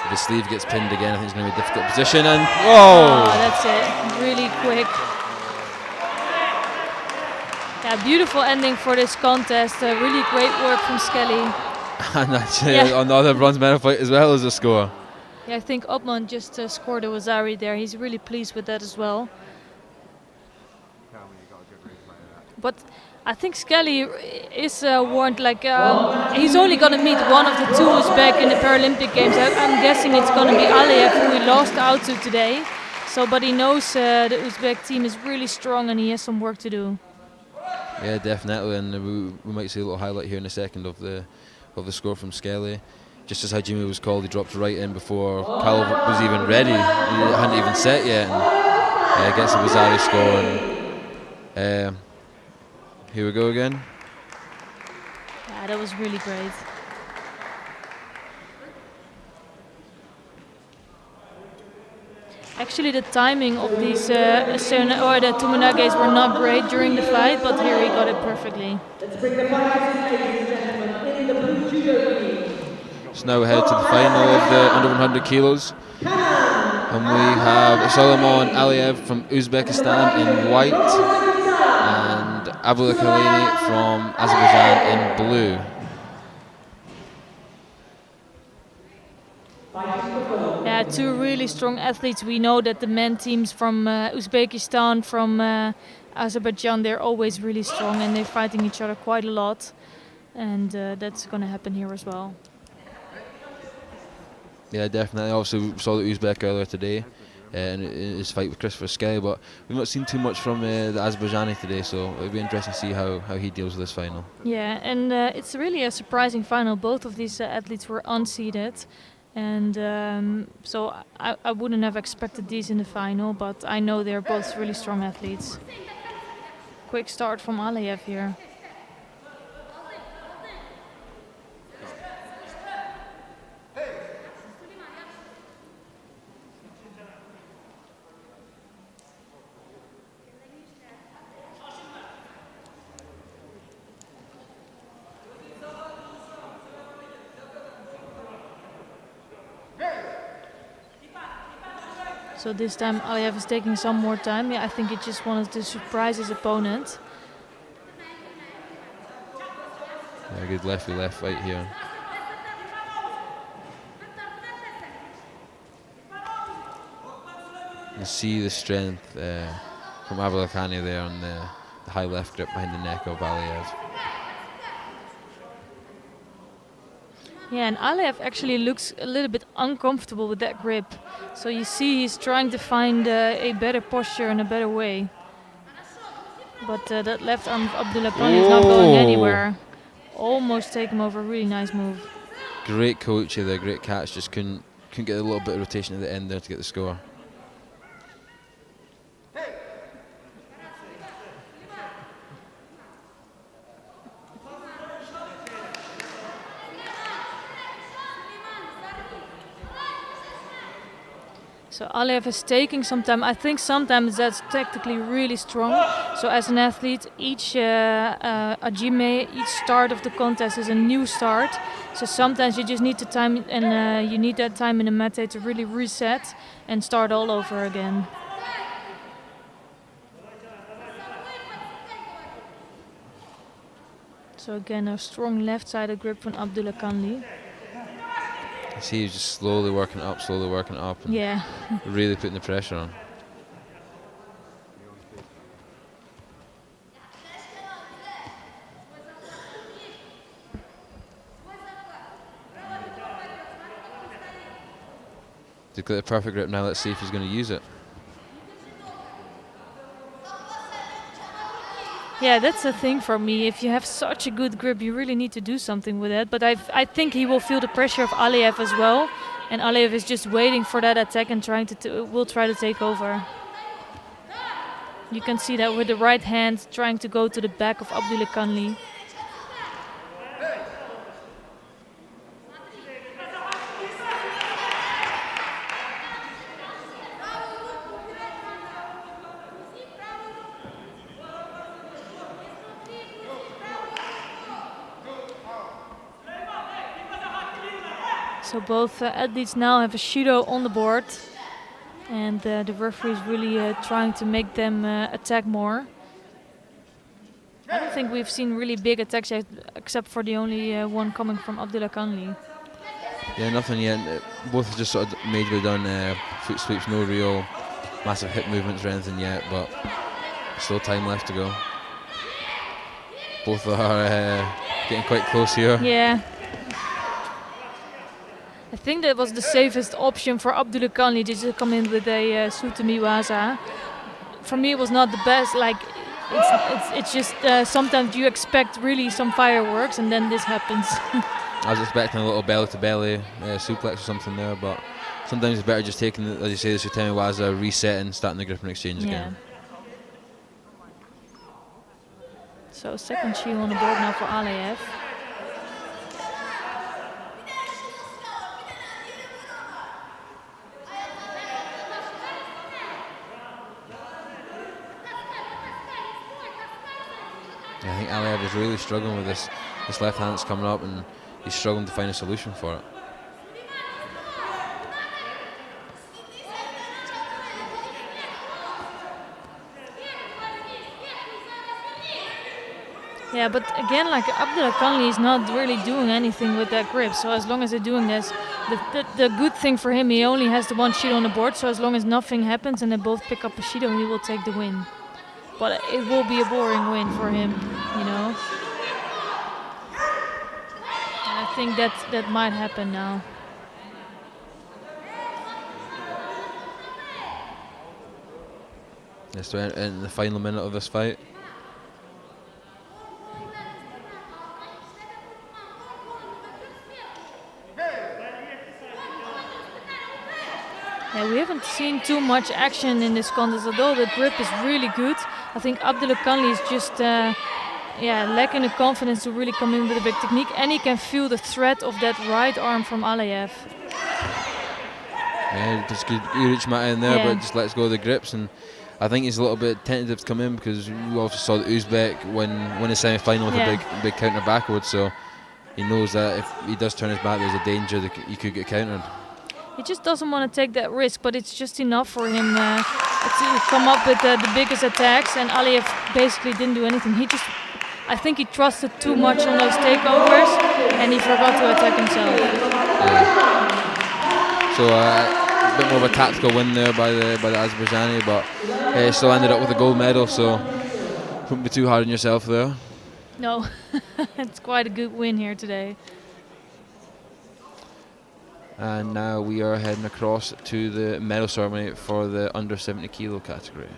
if his sleeve gets pinned again, I think it's going to be a difficult position, and Oh, that's it. Really quick. Yeah, beautiful ending for this contest. Really great work from Skelly. And actually another bronze medal fight as well as a score. Yeah, I think Opman just scored a Wazari there. He's really pleased with that as well. But I think Skelly is warned, like he's only going to meet one of the two Uzbek in the Paralympic Games. I'm guessing it's going to be Aliyev, who he lost out to today. So, but he knows the Uzbek team is really strong and he has some work to do. Yeah, definitely, and we might see a little highlight here in a second of the score from Skelly. Just as Hajime was called, he dropped right in before Kailov was even ready. He hadn't even set yet, and gets a Wazari score. And here we go again. Yeah, that was really great. Actually, the timing of these the Tuminages were not great during the fight, but here he got it perfectly. Let's bring the fighters in, ladies and gentlemen, in the blue judo ring. So now we head to the final of the under 100 kilos. And we have Solomon Aliyev from Uzbekistan in white and Abdullah Kalini from Azerbaijan in blue. Yeah, two really strong athletes. We know that the men teams from Uzbekistan, from Azerbaijan, they're always really strong and they're fighting each other quite a lot. And that's going to happen here as well. Yeah, definitely. Also, we saw the Uzbek earlier today in his fight with Christopher Skelly, but we've not seen too much from the Azerbaijani today, so it'll be interesting to see how he deals with this final. Yeah, and it's really a surprising final. Both of these athletes were unseeded, and so I wouldn't have expected these in the final, but I know they're both really strong athletes. Quick start from Aliyev here. So this time Aliyev is taking some more time. Yeah, I think he just wanted to surprise his opponent. Yeah, good left fight here. You see the strength from Abdulakhani there on the high left grip behind the neck of Aliyev. Yeah, and Aliyev actually looks a little bit uncomfortable with that grip. So you see he's trying to find a better posture and a better way. But that left arm of Abdulakhani is not going anywhere. Almost take him over, really nice move. Great coach there, great catch, just couldn't get a little bit of rotation at the end there to get the score. So Aliyev is taking some time. I think sometimes that's tactically really strong. So as an athlete, each Hajime, each start of the contest is a new start. So sometimes you just need the time, and you need that time in the mate to really reset and start all over again. So again, a strong left-sided grip from Abdulakhani. You see he's just slowly working up, and Yeah. really putting the pressure on. He's got the perfect grip now, let's see if he's going to use it. Yeah, that's the thing for me. If you have such a good grip, you really need to do something with it. But I think he will feel the pressure of Aliyev as well. And Aliyev is just waiting for that attack and will try to take over. You can see that with the right hand trying to go to the back of Abdulakanli. So both athletes now have a Shido on the board, and the referee is really trying to make them attack more. I don't think we've seen really big attacks yet, except for the only one coming from Abdulakanli. Yeah, nothing yet. Both have just sort of majorly done foot sweeps, no real massive hip movements or anything yet, but still time left to go. Both are getting quite close here. Yeah. I think that was the safest option for Abdulakanli, just to come in with a Sutamiwaza. For me, it was not the best. Like, it's just sometimes you expect really some fireworks, and then this happens. I was expecting a little belly-to-belly suplex or something there, but sometimes it's better just taking, as you say, the Sutamiwaza, resetting, starting the grip and exchange again. So second shield on the board now for Aliyev. I think Aliyev is really struggling with this left hand that's coming up, and he's struggling to find a solution for it. Yeah, but again, like Abdulakanli is not really doing anything with that grip. So as long as they're doing this, the good thing for him, he only has the one Shido on the board. So as long as nothing happens and they both pick up a Shido, he will take the win. But it will be a boring win for him, you know. And I think that might happen now. Yes, we're in the final minute of this fight. Yeah, we haven't seen too much action in this contest, although the grip is really good. I think Abdulakanli is just lacking the confidence to really come in with a big technique, and he can feel the threat of that right arm from Aliyev. Yeah, just good, you reach Mata in there, but just lets go of the grips, and I think he's a little bit tentative to come in because we also saw the Uzbek win a semi-final with a big counter backwards, so he knows that if he does turn his back, there's a danger that he could get countered. He just doesn't want to take that risk, but it's just enough for him to come up with the biggest attacks, and Aliyev basically didn't do anything. I think he trusted too much on those takeovers, and he forgot to attack himself. Yeah. So a bit more of a tactical win there by the Azerbaijani, but still ended up with a gold medal, so don't be too hard on yourself there. No, it's quite a good win here today. And now we are heading across to the medal ceremony for the under 70 kilo category.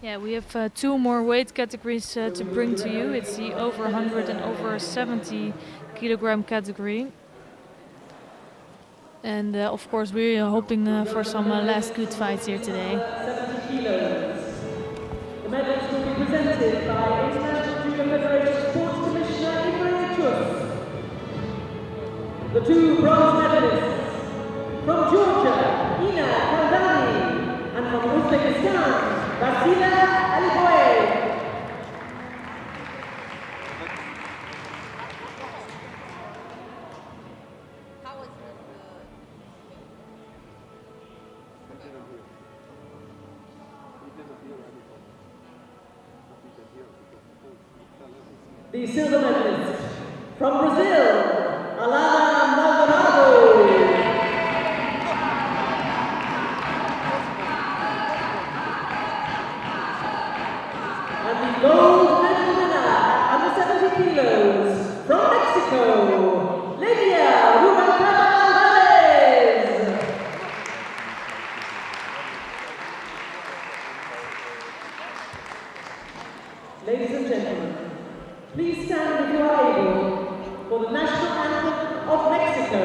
Yeah, we have two more weight categories to bring to you. It's the over 100 and over 70 kilogram category. And of course we're hoping for some last good fights here today. 70 kilos. The medals will be presented by International Judo Federation Sports Commissioner the two bronze medalists from Georgia, Ina Kandani, and from Uzbekistan, Vasila Aliboyev. The silver medalist from Brazil, Alana Maldonado. And the gold medal winner at under 70 kilos from Mexico, Lydia Rubalcaba. Ladies and gentlemen, please stand if you are able for the national anthem of Mexico.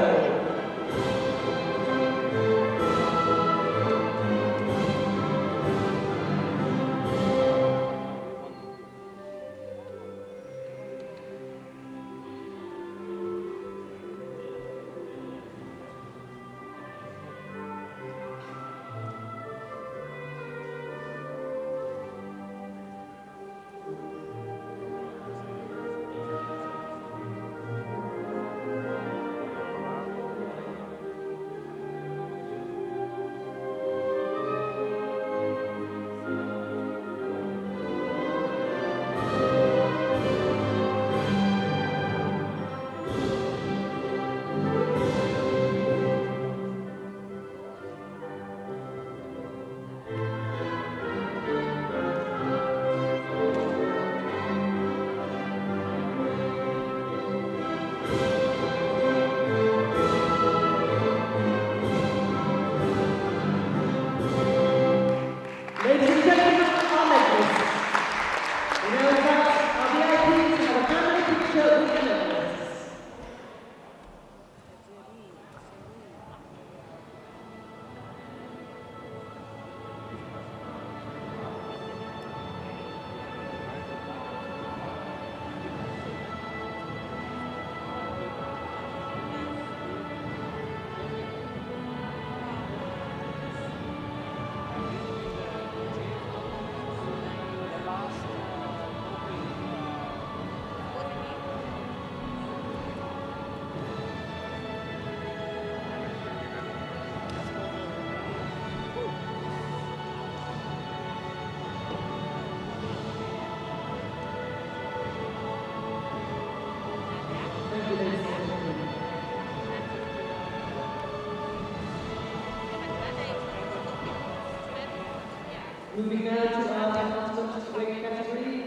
Moving now to our penultimate weight category.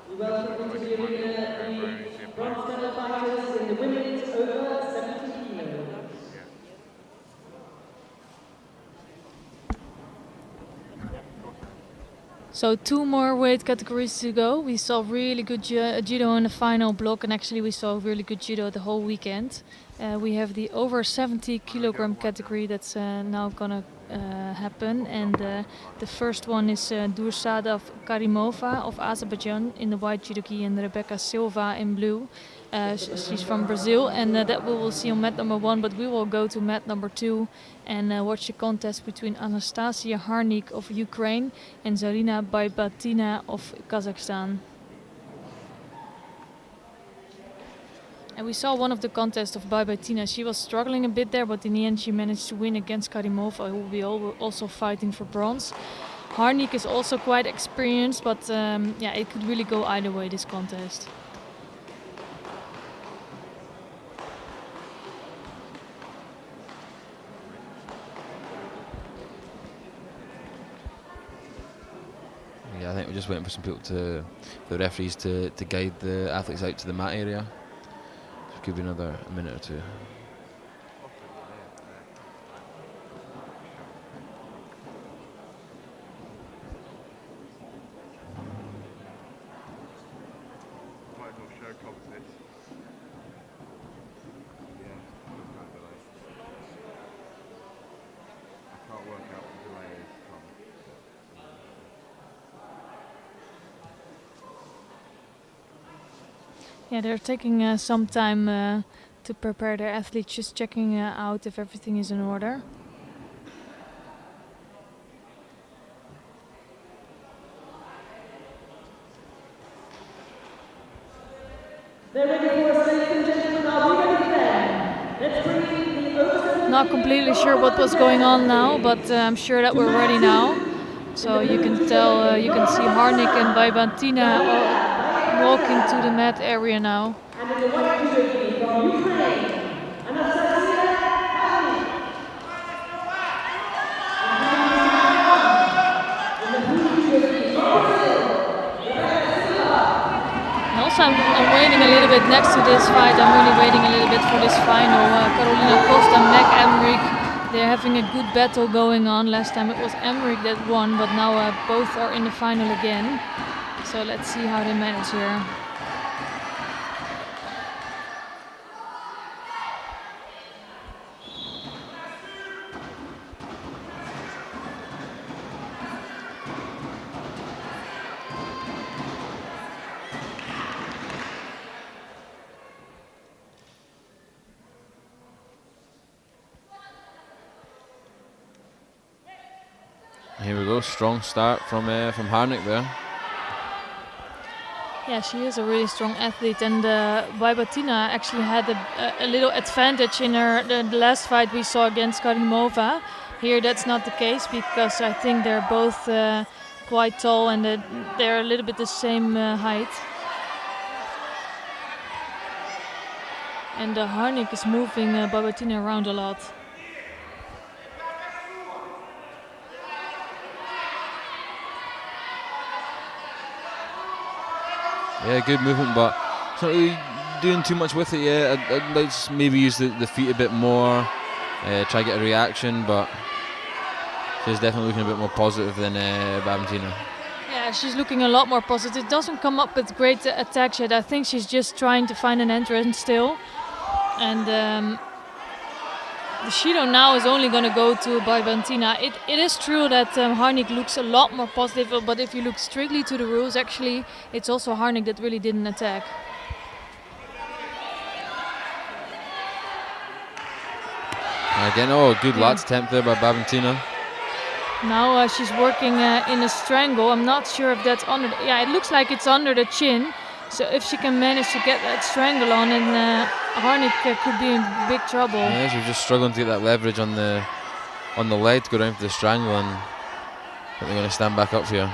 We welcome into the arena the bronze medal fighters in the women's over 70 kilos. So 2 more weight categories to go. We saw really good judo in the final block, and actually we saw really good judo the whole weekend. We have the over 70 kilogram category that's now gonna happen, and the first one is Dursada Karimova of Azerbaijan in the white judogi and Rebecca Silva in blue. She's from Brazil, and that we will see on mat number 1, but we will go to mat number 2 and watch the contest between Anastasia Harnik of Ukraine and Zarina Baybatina of Kazakhstan. And we saw one of the contests of Baybatina. She was struggling a bit there, but in the end she managed to win against Karimova, who will be also fighting for bronze. Harnik is also quite experienced, but yeah, it could really go either way, this contest. Yeah, I think we're just waiting for some people the referees to guide the athletes out to the mat area. So it could be another minute or two. Yeah, they're taking some time to prepare their athletes, just checking out if everything is in order. They're ready for us, ladies and gentlemen. Are we ready then? Let's bring in the over. Not completely sure what was going on now, but I'm sure that we're ready now. So you can tell, you can see Harnik and Baybatina walking to the mat area now. And in the white judogi from Ukraine, Anastasia Harnik. In the blue judogi from Brazil, Rebecca Silva. And also I'm waiting a little bit next to this fight. I'm really waiting a little bit for this final. Carolina Costa and Meg Emmerich, they're having a good battle going on. Last time it was Emmerich that won, but now both are in the final again. So let's see how they manage here. Here we go, strong start from Harnik there. Yeah, she is a really strong athlete, and Baybatina actually had a little advantage in the last fight we saw against Karimova. Here that's not the case, because I think they're both quite tall and they're a little bit the same height. And Harnik is moving Baybatina around a lot. Yeah, good movement, but it's not really doing too much with it yet. I'd like to maybe use the feet a bit more, try to get a reaction, but she's definitely looking a bit more positive than Baybatina. Yeah, she's looking a lot more positive. Doesn't come up with great attacks yet. I think she's just trying to find an entrance still. And the Shido now is only going to go to Baybatina. It is true that Harnik looks a lot more positive, but if you look strictly to the rules, actually, it's also Harnik that really didn't attack. Again, good latch attempt there by Baybatina. Now she's working in a strangle. I'm not sure if that's under. Yeah, it looks like it's under the chin. So if she can manage to get that strangle on, and Harnik could be in big trouble. Yeah, she's just struggling to get that leverage on the leg to go down for the strangle, and I think they're going to stand back up here.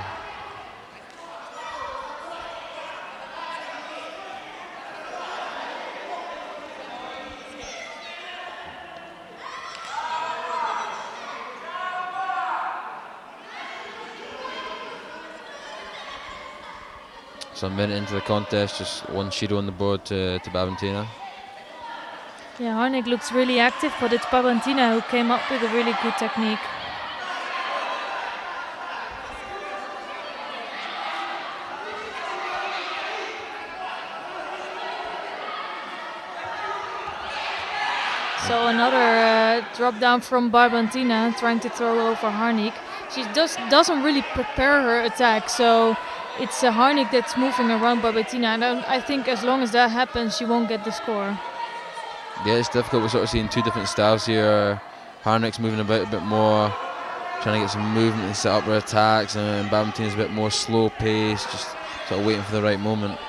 So a minute into the contest, just one Shido on the board to Babantina. Yeah, Harnik looks really active, but it's Babantina who came up with a really good technique. So another drop down from Babantina, trying to throw over Harnik. She doesn't really prepare her attack, so it's Harnik that's moving around Babantina. And I think as long as that happens, she won't get the score. Yeah, it's difficult. We're sort of seeing two different styles here. Harnik's moving about a bit more, trying to get some movement and set up her attacks, and Babantina's a bit more slow paced, just sort of waiting for the right moment.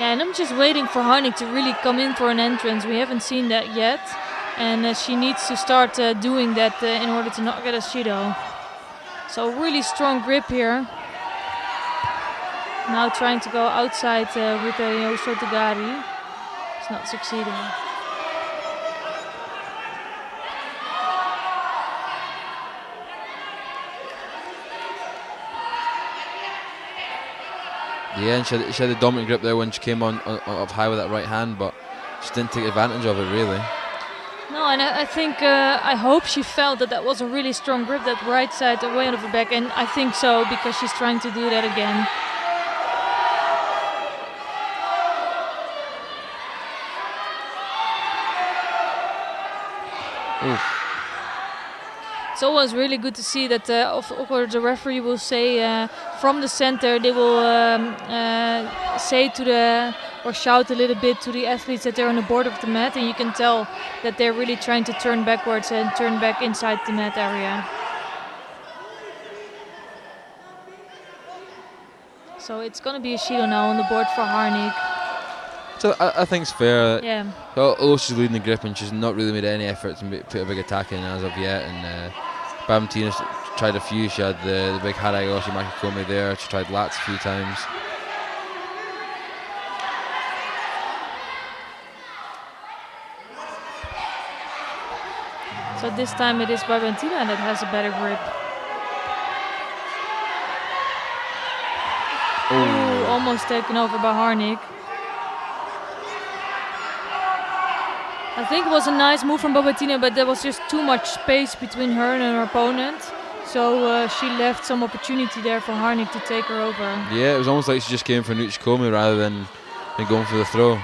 Yeah, and I'm just waiting for Harnik to really come in for an entrance. We haven't seen that yet, and she needs to start doing that in order to not get a Shido. So really strong grip here. Now trying to go outside with a Yoshotogari. It's not succeeding. Yeah, and she had the dominant grip there when she came on up high with that right hand, but she didn't take advantage of it really. No, and I think, I hope she felt that was a really strong grip, that right side away out of the back, and I think so, because she's trying to do that again. Oof. It's always really good to see that of course the referee will say from the center, they will say to or shout a little bit to the athletes that they're on the board of the mat, and you can tell that they're really trying to turn backwards and turn back inside the mat area. So it's going to be a Shido now on the board for Harnik. So I think it's fair. Yeah. Although she's leading the grip and she's not really made any effort to put a big attack in as of yet, and Babantina's tried a few. She had the big Haragoshi Makikomi there. She tried lats a few times. So this time it is Babantina that has a better grip. Ooh, almost taken over by Harnik. I think it was a nice move from Babantina, but there was just too much space between her and her opponent. So she left some opportunity there for Harnik to take her over. Yeah, it was almost like she just came for an Uchikomi rather than going for the throw.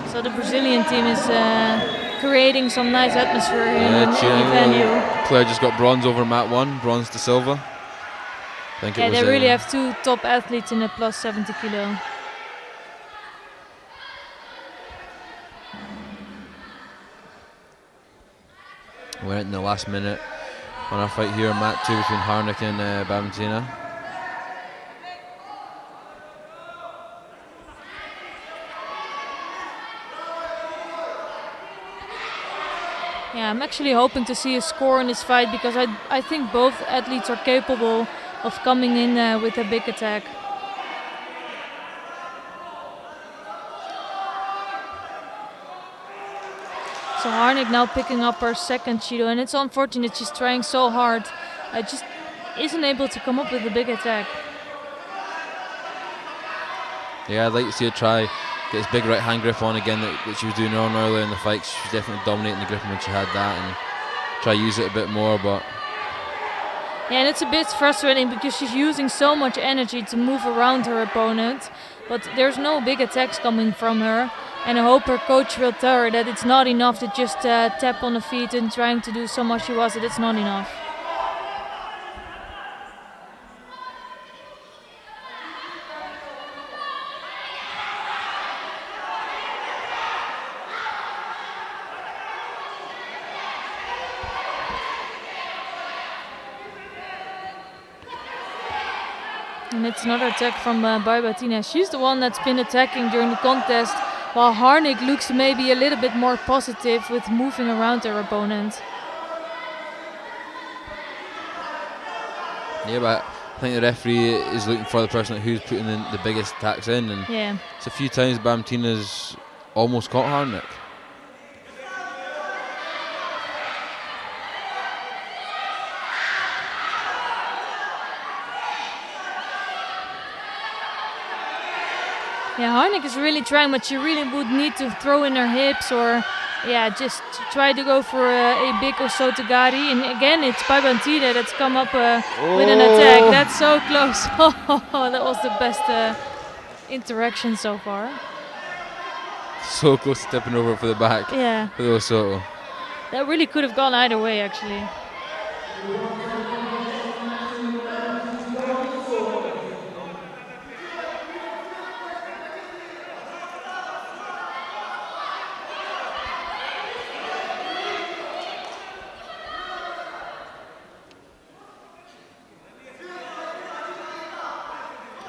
So the Brazilian team is creating some nice atmosphere in the venue. Claire just got bronze over mat 1, bronze to silver. Yeah, they really have two top athletes in the plus 70 kilo. We're in the last minute on our fight here, mat 2 between Harnik and Babantina. Yeah, I'm actually hoping to see a score in this fight, because I think both athletes are capable of coming in with a big attack. So Harnik now picking up her second Shido, and it's unfortunate she's trying so hard. Just isn't able to come up with a big attack. Yeah, I'd like to see her try get this big right hand grip on again that she was doing on earlier in the fight. She was definitely dominating the grip when she had that, and try to use it a bit more, but yeah, and it's a bit frustrating because she's using so much energy to move around her opponent, but there's no big attacks coming from her, and I hope her coach will tell her that it's not enough to just tap on the feet and trying to do so much she was, that it's not enough. And it's another attack from Babantina. She's the one that's been attacking during the contest, while Harnik looks maybe a little bit more positive with moving around her opponent. Yeah, but I think the referee is looking for the person who's putting in the biggest attacks in, and Yeah. it's a few times Bamtina's almost caught Harnick. Yeah, Harnick is really trying, but she really would need to throw in her hips or, yeah, just try to go for a big Osotogari. And again, it's Bamtina that's come up with an attack. That's so close. That was the best interaction so far. So close to tipping over for the back. Yeah. For the Osoto. That really could have gone either way, actually.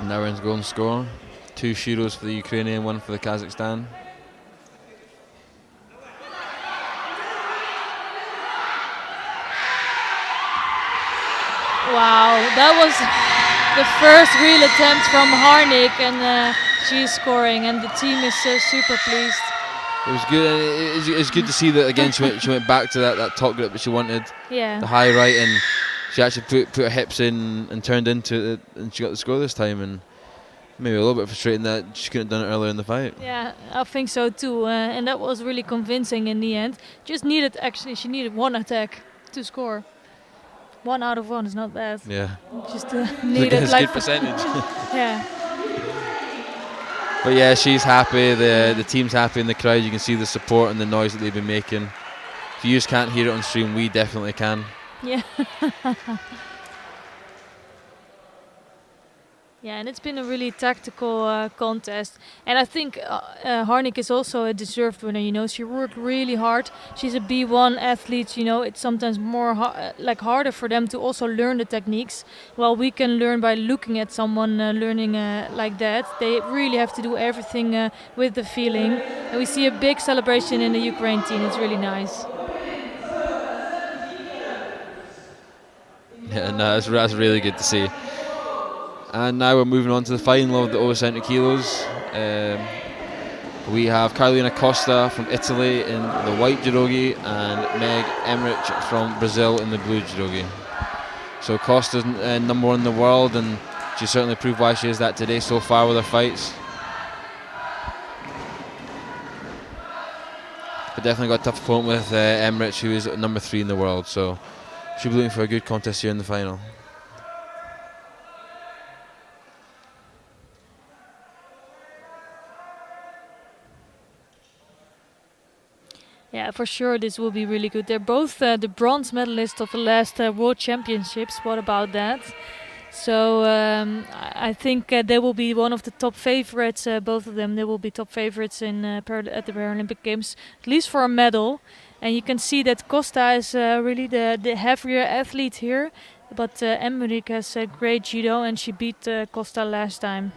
And now we're into golden score. 2 Shiros for the Ukrainian, 1 for the Kazakhstan. Wow, that was the first real attempt from Harnick, and she's scoring, and the team is super pleased. It was good. It's good to see that again. She went back to that top grip that she wanted. Yeah. The high right, and she actually put her hips in and turned into it, and she got the score this time. And maybe a little bit frustrating that she couldn't have done it earlier in the fight. Yeah, I think so too, and that was really convincing in the end. She needed 1 attack to score. 1 out of 1 is not bad. Yeah. Just needed it's like good percentage. Yeah. But yeah, she's happy. The team's happy in the crowd. You can see the support and the noise that they've been making. If you just can't hear it on stream, we definitely can. Yeah. Yeah, and it's been a really tactical contest, and I think Harnick is also a deserved winner. You know, she worked really hard. She's a B1 athlete. You know, it's sometimes more harder for them to also learn the techniques. Well, we can learn by looking at someone learning like that. They really have to do everything with the feeling, and we see a big celebration in the Ukraine team. It's really nice. Yeah, no, that's really good to see. And now we're moving on to the final of the over 70 kilos. We have Carolina Costa from Italy in the white judogi and Meg Emmerich from Brazil in the blue judogi. So Costa's number 1 in the world, and she certainly proved why she is that today so far with her fights. But definitely got a tough opponent with Emmerich, who is number 3 in the world. So she'll be looking for a good contest here in the final. Yeah, for sure this will be really good. They're both the bronze medalists of the last World Championships. What about that? So I think they will be one of the top favorites, both of them. They will be top favorites at the Paralympic Games, at least for a medal. And you can see that Costa is really the heavier athlete here. But Emmerich has great judo, and she beat Costa last time.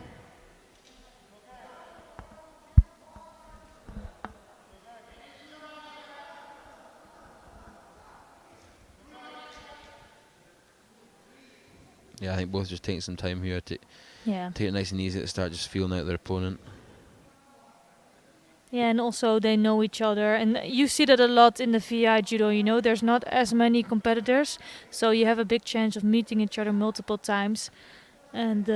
Yeah, I think both just taking some time here to take it nice and easy at the start, just feeling out their opponent. Yeah, and also they know each other, and you see that a lot in the VI judo. You know, there's not as many competitors, so you have a big chance of meeting each other multiple times, and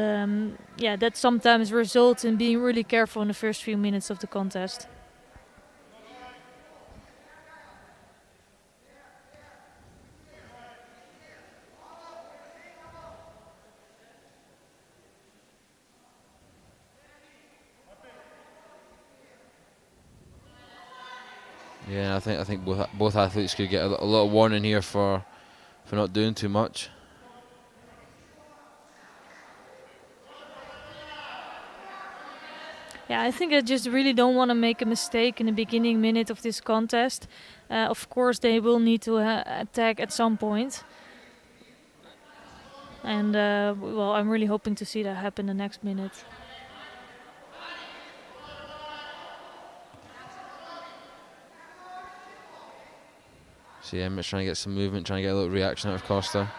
yeah, that sometimes results in being really careful in the first few minutes of the contest. Yeah, I think both athletes could get a lot of warning here for not doing too much. Yeah, I think I just really don't want to make a mistake in the beginning minute of this contest. Of course, they will need to attack at some point. And, well, I'm really hoping to see that happen the next minute. So yeah, I'm trying to get some movement, trying to get a little reaction out of Costa.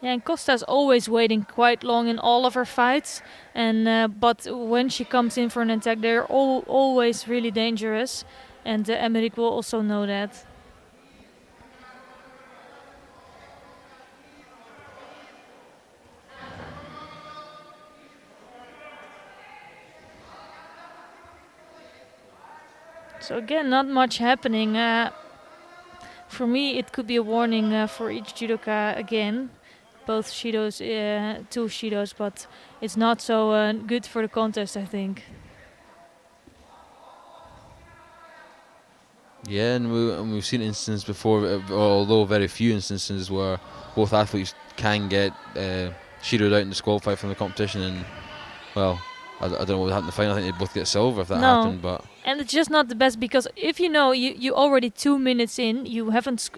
Yeah, and Costa's always waiting quite long in all of her fights, and but when she comes in for an attack, they're always really dangerous, and Emmerich will also know that. So again, not much happening. For me, it could be a warning for each judoka again. Both Shidos, two Shidos, but it's not so good for the contest, I think. Yeah, and we've seen instances before, although very few instances, where both athletes can get Shidoed out and disqualified from the competition. And well, I don't know what would happen in the final. I think they both get silver if that happened. But and it's just not the best, because if you know you already 2 minutes in, you haven't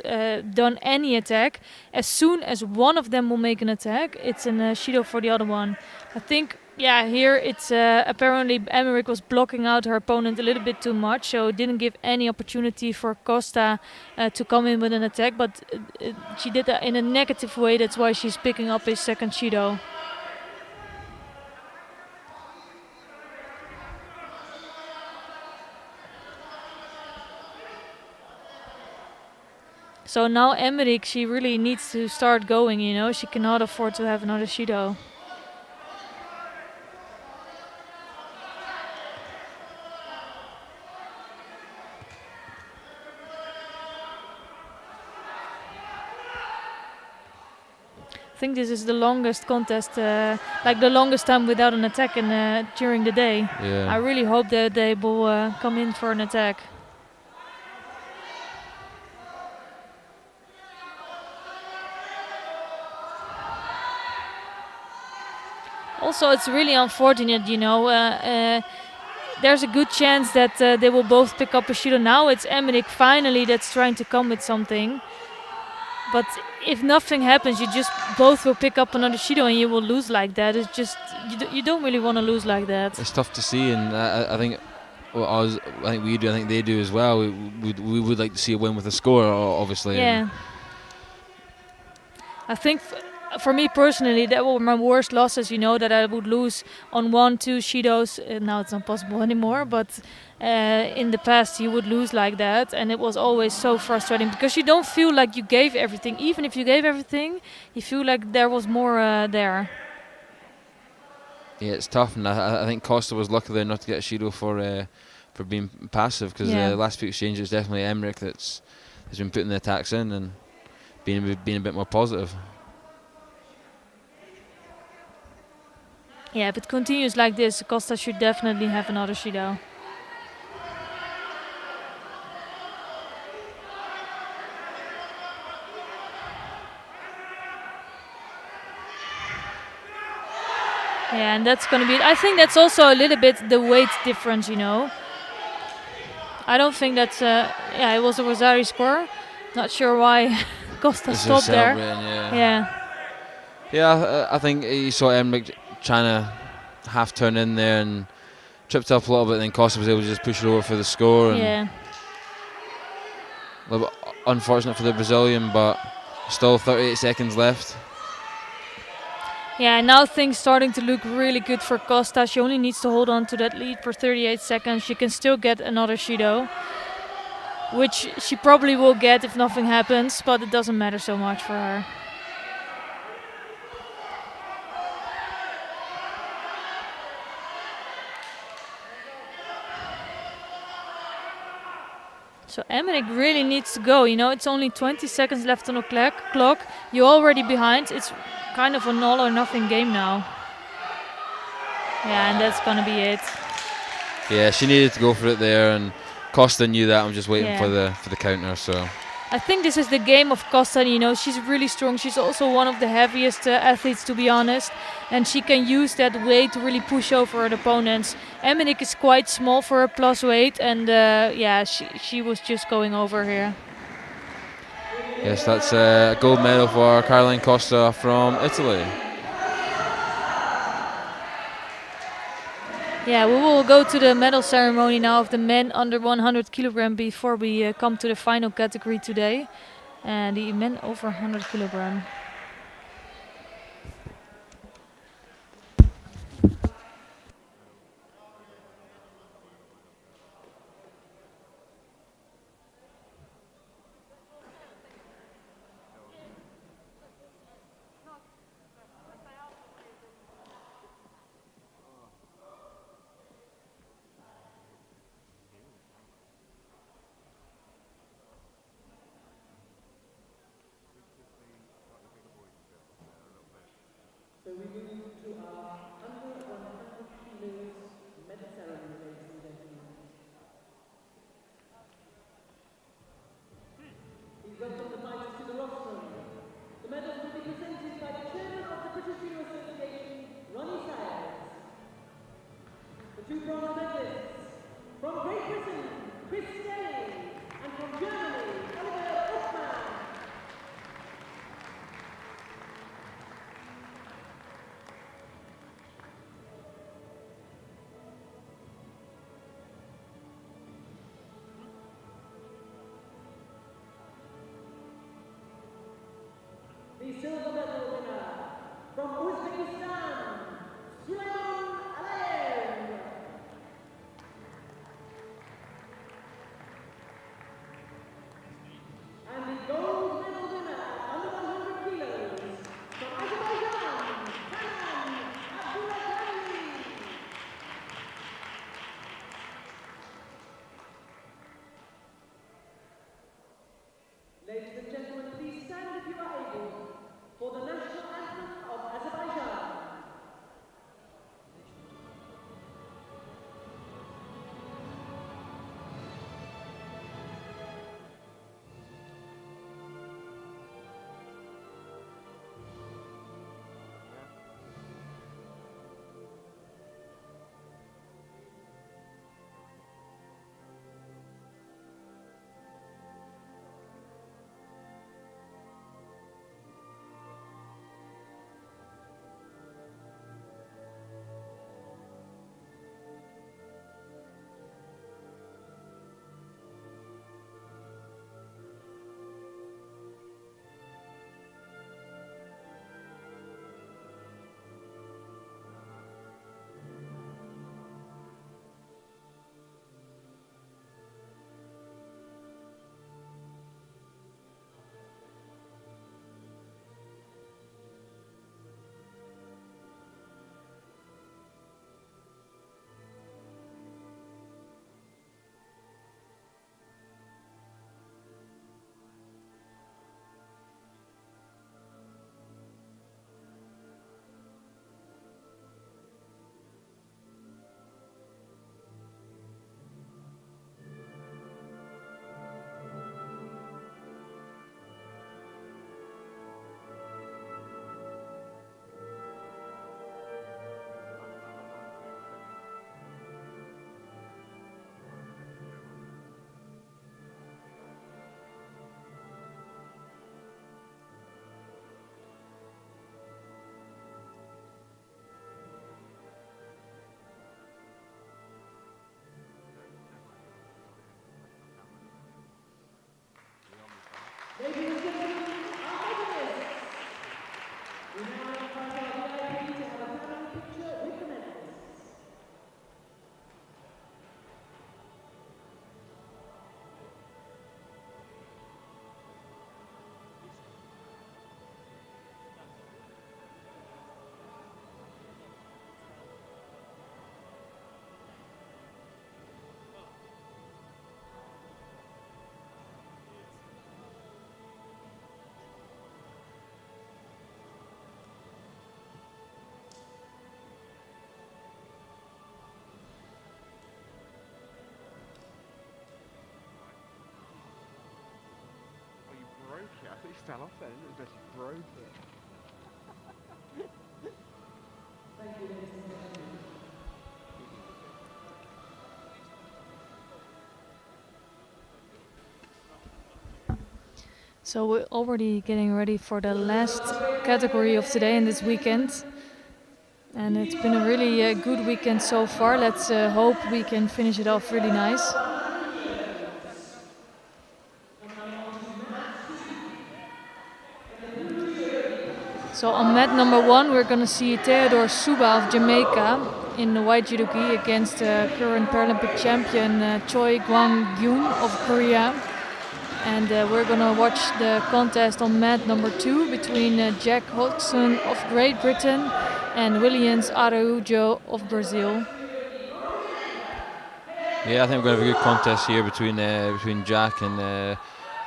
done any attack. As soon as one of them will make an attack, it's an Shido for the other one. I think. Yeah, here it's apparently Emmerich was blocking out her opponent a little bit too much, so it didn't give any opportunity for Costa to come in with an attack, but she did that in a negative way. That's why she's picking up his second Shido. So now Emmerich, she really needs to start going, you know. She cannot afford to have another Shido. I think this is the longest contest, like the longest time without an attack during the day. yeah. I really hope that they will come in for an attack. Also, it's really unfortunate, you know. There's a good chance that they will both pick up a Shido. Now it's Emmerich finally that's trying to come with something. But if nothing happens, you just both will pick up another Shido and you will lose like that. It's just you don't really want to lose like that. It's tough to see, and I think I think we do. I think they do as well. We would like to see a win with a score, obviously. Yeah. I think for me personally, that were my worst losses. You know, that I would lose on 1-2 Shidos. Now it's not possible anymore, but. In the past you would lose like that, and it was always so frustrating because you don't feel like you gave everything. Even if you gave everything, you feel like there was more there. Yeah, it's tough, and I think Costa was lucky there not to get a Shido for being passive, because the last few exchanges, definitely Emmerich has been putting the attacks in and being a bit more positive. Yeah, if it continues like this, Costa should definitely have another Shido. Yeah, and that's going to be... I think that's also a little bit the weight difference, you know. I don't think that's... yeah, it was a Rosari score. Not sure why Costa stopped there. Yeah, I think you saw Emmerich trying to half turn in there and tripped up a little bit, and then Costa was able to just push it over for the score. And yeah. A little bit unfortunate for the Brazilian, but still 38 seconds left. Yeah, now things starting to look really good for Costa. She only needs to hold on to that lead for 38 seconds. She can still get another Shido, which she probably will get if nothing happens, but it doesn't matter so much for her. So Emmerich really needs to go, you know, it's only 20 seconds left on the clock. You're already behind. It's kind of an all or nothing game now. Yeah, and that's gonna be it. Yeah, she needed to go for it there, and Costa knew that. I'm just waiting for the counter. So I think this is the game of Costa. You know, she's really strong. She's also one of the heaviest athletes, to be honest, and she can use that weight to really push over her opponents. Emmerich is quite small for her plus weight, and yeah, she was just going over here. Yes, that's a gold medal for Caroline Costa from Italy. Yeah, we will go to the medal ceremony now of the men under 100 kilogram before we come to the final category today. And the men over 100 kilogram. the silver medal winner from Uzbekistan, Sulaiman Alayev. And the gold medal winner under 100 kilos from Azerbaijan, Kanan Abdulakhani. Ladies and gentlemen, please stand if you are able for the national anthem of Azerbaijan. Ladies and gentlemen, our medalists. We now invite our VIP to have a family picture with the medalists. I thought you fell off then. It was basically broke it. Thank you, ladies and gentlemen. So we're already getting ready for the last category of today and this weekend. And it's been a really good weekend so far. Let's hope we can finish it off really nice. So on mat number 1 we're going to see Theodore Suba of Jamaica in the white judo gi against current Paralympic champion Choi Gwang-gyun of Korea. And we're going to watch the contest on mat number 2 between Jack Hodgson of Great Britain and Williams Araújo of Brazil. Yeah, I think we're going to have a good contest here between Jack and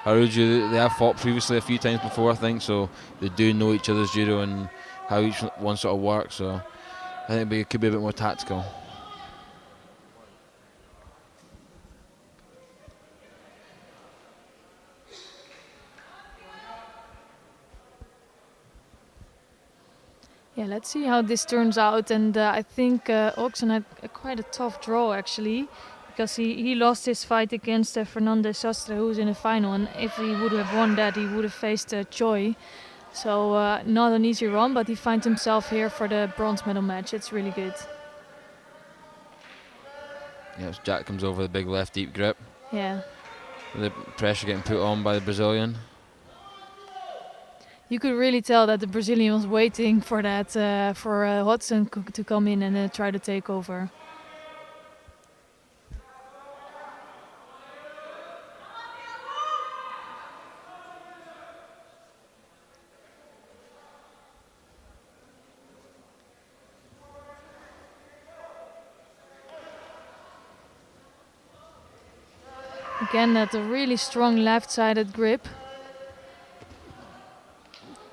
Araújo. They have fought previously a few times before, I think, so they do know each other's judo and how each one sort of works. So I think it could be a bit more tactical. Yeah, let's see how this turns out. And I think Oxen had quite a tough draw actually, because he lost his fight against Fernandez Sastre, who's in the final. And if he would have won that, he would have faced Choi. So not an easy run, but he finds himself here for the bronze medal match. It's really good. Yeah, Jack comes over with a big left deep grip. Yeah. The pressure getting put on by the Brazilian. You could really tell that the Brazilian was waiting for that, for Hodgson to come in and try to take over. Again, that a really strong left-sided grip.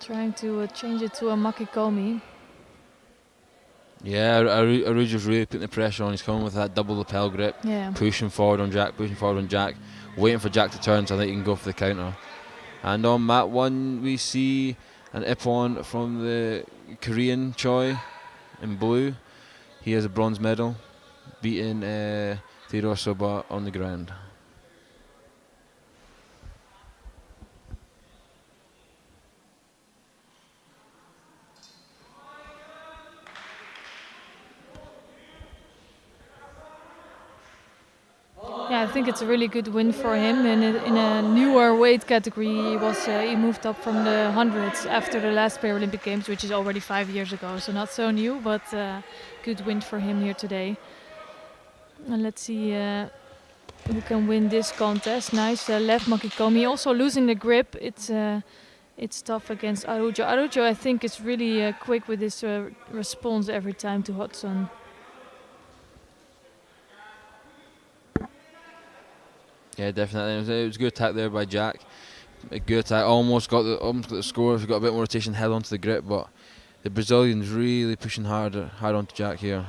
Trying to change it to a makikomi. Yeah, Arujo's really putting the pressure on. He's coming with that double lapel grip, pushing forward on Jack, waiting for Jack to turn so I think he can go for the counter. And on mat 1 we see an ippon from the Korean Choi in blue. He has a bronze medal, beating Theodore Soba on the ground. Yeah, I think it's a really good win for him. In a newer weight category, he moved up from the hundreds after the last Paralympic Games, which is already 5 years ago. So not so new, but good win for him here today. And let's see who can win this contest. Nice left makikomi. Also losing the grip. It's tough against Araujo. Araujo, I think, is really quick with his response every time to Hodgson. Yeah, definitely. It was a good attack there by Jack. A good attack. Almost got the score. He got a bit more rotation, held onto the grip, but the Brazilians really pushing hard onto Jack here.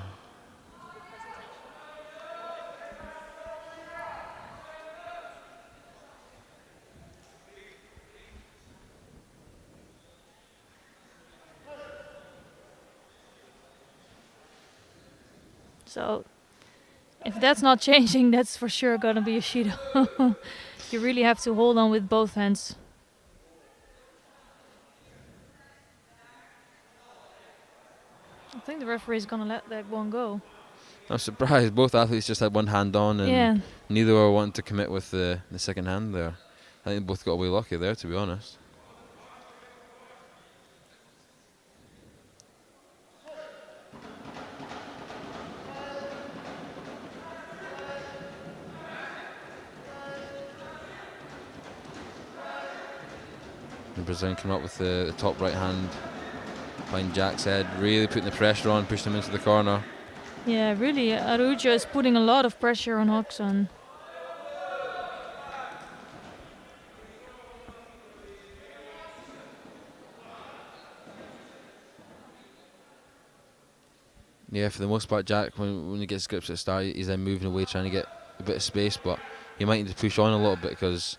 So if that's not changing, that's for sure gonna be a Shido. You really have to hold on with both hands. I think the referee is gonna let that one go. I'm surprised. Both athletes just had one hand on, and neither were wanting to commit with the second hand there. I think they both got away lucky there, to be honest. The Brazilian came up with the top right hand behind Jack's head, really putting the pressure on, pushed him into the corner. Yeah, really, Araujo is putting a lot of pressure on Hodgson. Yeah, for the most part, Jack, when he gets grips at the start, he's then moving away, trying to get a bit of space, but he might need to push on a little bit, because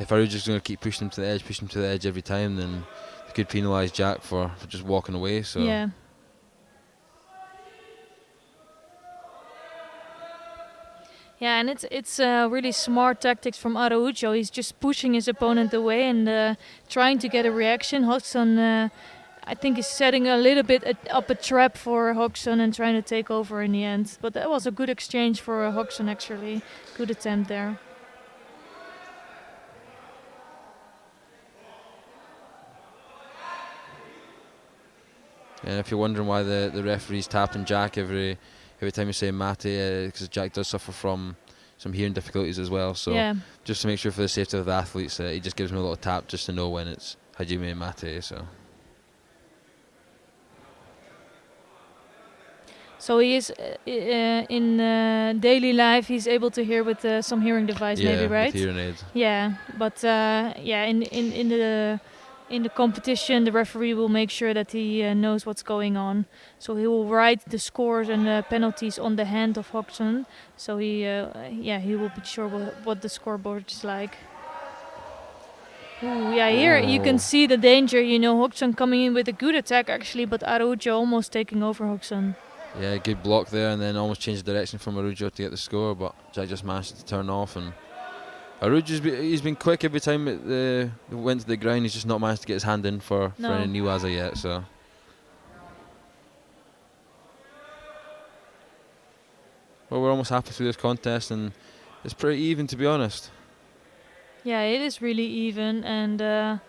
if Araujo's going to keep pushing him to the edge every time, then it could penalise Jack for just walking away. So yeah. Yeah, and it's really smart tactics from Araujo. He's just pushing his opponent away and trying to get a reaction. Hodgson, I think, is setting a little bit up a trap for Hodgson and trying to take over in the end. But that was a good exchange for Hodgson, actually. Good attempt there. And if you're wondering why the referee's tapping Jack every time you say mate, because Jack does suffer from some hearing difficulties as well. So just to make sure for the safety of the athletes, he just gives him a little tap just to know when it's hajime mate. So he is in daily life. He's able to hear with some hearing device, maybe, right? With hearing aids. Yeah, but in the competition, the referee will make sure that he knows what's going on. So he will write the scores and the penalties on the hand of Hodgson. So he will be sure what the scoreboard is like. Ooh, yeah, here you can see the danger. Hodgson coming in with a good attack actually, but Araujo almost taking over Hodgson. Yeah, good block there, and then almost changed direction from Araujo to get the score, but Jack just managed to turn off. And he's been quick every time it went to the ground. He's just not managed to get his hand in for any new waza yet. So. Well, we're almost halfway through this contest, and it's pretty even, to be honest. Yeah, it is really even, and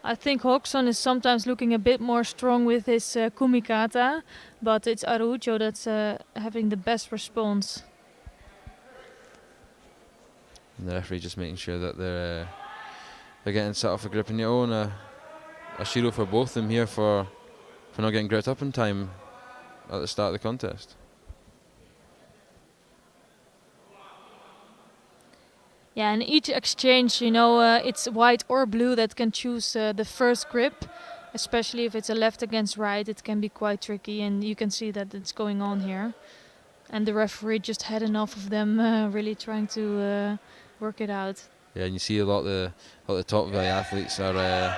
I think Hodgson is sometimes looking a bit more strong with his kumikata, but it's Araujo that's having the best response. And the referee just making sure that they're getting set off a grip in your own. A shiro for both of them here for not getting gripped up in time at the start of the contest. Yeah, in each exchange, you know, it's white or blue that can choose the first grip, especially if it's a left against right. It can be quite tricky, and you can see that it's going on here. And the referee just had enough of them really trying to work it out. Yeah, and you see a lot of the top value athletes are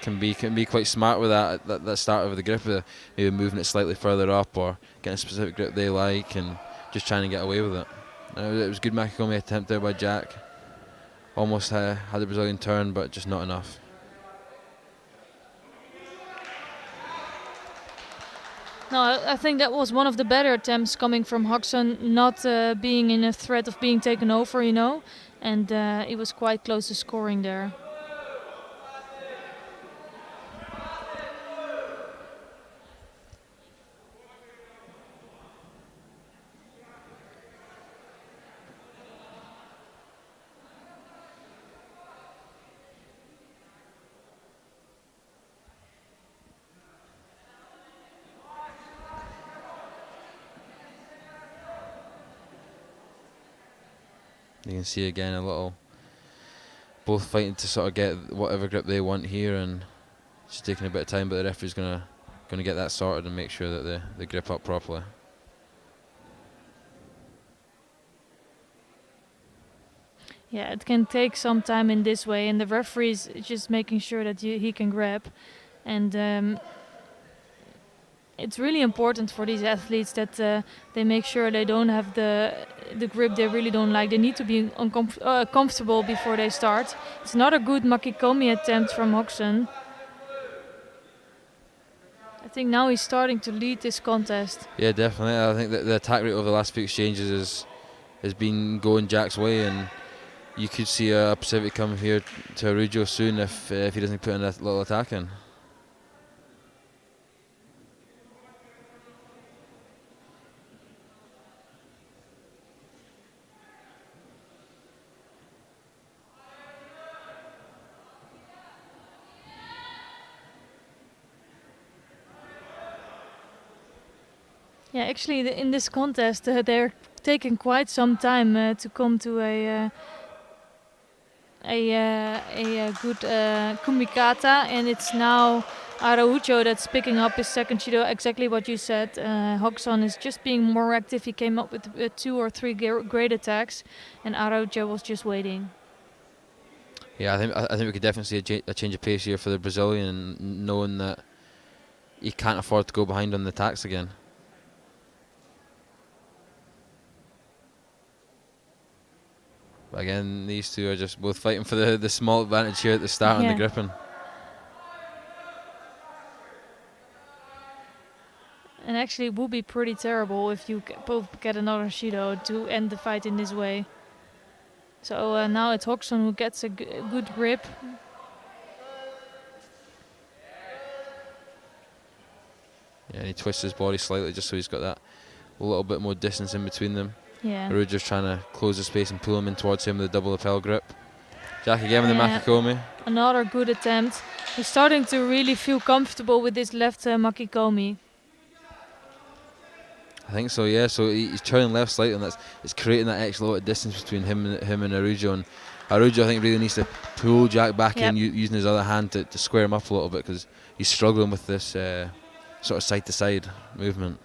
can be quite smart with that start of the grip, maybe moving it slightly further up or getting a specific grip they like and just trying to get away with it. It was a good Makikomi attempt there by Jack. Almost had the Brazilian turn, but just not enough. No, I think that was one of the better attempts coming from Hodgson, not being in a threat of being taken over, you know, and it was quite close to scoring there. You can see again both fighting to sort of get whatever grip they want here, and just taking a bit of time, but the referee's gonna get that sorted and make sure that they grip up properly. Yeah, it can take some time in this way, and the referee's just making sure that he can grab, and it's really important for these athletes that they make sure they don't have the grip they really don't like. They need to be comfortable before they start. It's not a good Makikomi attempt from Hodgson. I think now he's starting to lead this contest. Yeah, definitely. I think that the attack rate over the last few exchanges has been going Jack's way, and you could see a Pacific come here to Araujo soon if he doesn't put in a little attack in. Yeah, actually, in this contest, they're taking quite some time to come to a good kumikata, and it's now Araujo that's picking up his second judo. Exactly what you said. Hodgson is just being more active. He came up with 2 or 3 great attacks, and Araujo was just waiting. Yeah, I think we could definitely see a change of pace here for the Brazilian, knowing that he can't afford to go behind on the attacks again. But again, these two are just both fighting for the small advantage here at the start on the gripping. And actually, it would be pretty terrible if you both get another Shido to end the fight in this way. So now it's Hodgson who gets a good grip. Yeah, and he twists his body slightly just so he's got that a little bit more distance in between them. Yeah. Araujo's trying to close the space and pull him in towards him with a double lapel grip. Jack again with the Makikomi. Another good attempt. He's starting to really feel comfortable with this left Makikomi. I think so, yeah. So he's turning left slightly, and it's creating that extra little distance between him and Araujo. And Araujo, I think, really needs to pull Jack back in using his other hand to square him up a little bit, because he's struggling with this sort of side-to-side movement.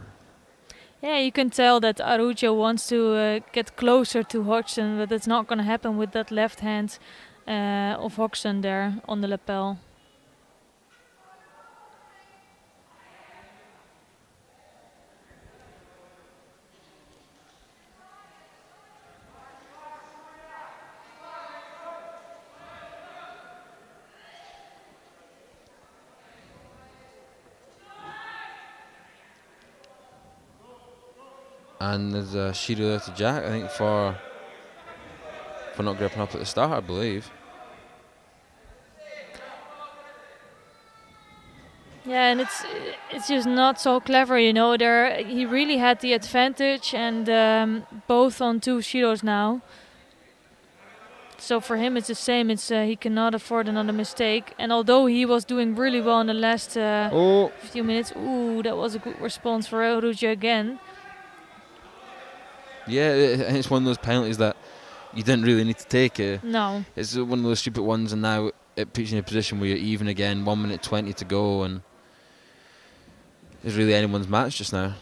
Yeah, you can tell that Araujo wants to get closer to Hodgson, but it's not going to happen with that left hand of Hodgson there on the lapel. And there's a Shido there to Jack, I think, for not gripping up at the start, I believe. Yeah, and it's just not so clever, you know. There he really had the advantage, and both on 2 Shidos now. So for him, it's the same. It's he cannot afford another mistake. And although he was doing really well in the last few minutes, ooh, that was a good response for Arujo again. Yeah, it's one of those penalties that you didn't really need to take. No. It's one of those stupid ones, and now it puts you in a position where you're even again. 1 minute 20 to go, and it's really anyone's match just now.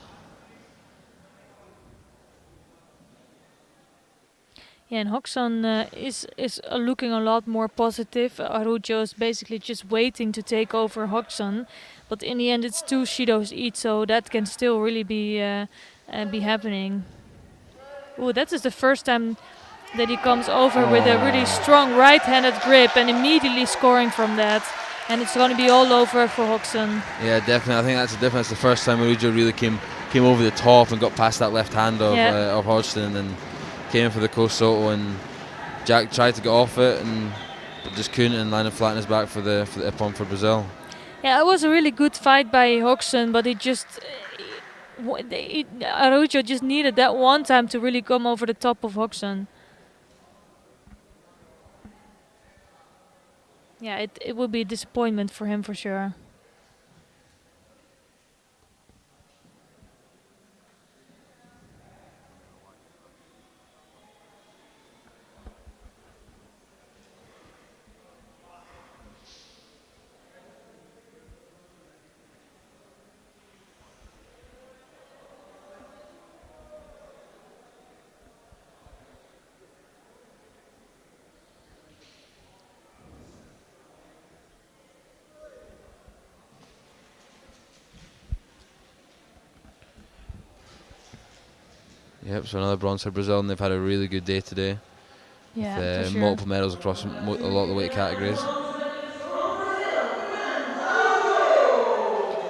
Yeah, and Hoxon is looking a lot more positive. Arujo is basically just waiting to take over Hoxon, but in the end it's 2 Shidos each, so that can still really be happening. Oh, that is the first time that he comes over with a really strong right-handed grip and immediately scoring from that. And it's going to be all over for Hoxon. Yeah, definitely. I think that's the difference. The first time Arujo really came over the top and got past that left hand of Hodgson, and came in for the Kosoto, and Jack tried to get off it and but just couldn't, and landed flat on his back for the ippon for Brazil. Yeah, it was a really good fight by Hoxon, but Arujo just needed that one time to really come over the top of Hoxon. Yeah, it will be a disappointment for him for sure. Yep, so another bronze for Brazil, and they've had a really good day today. Yeah, with, for sure. multiple medals across a lot of the weight categories.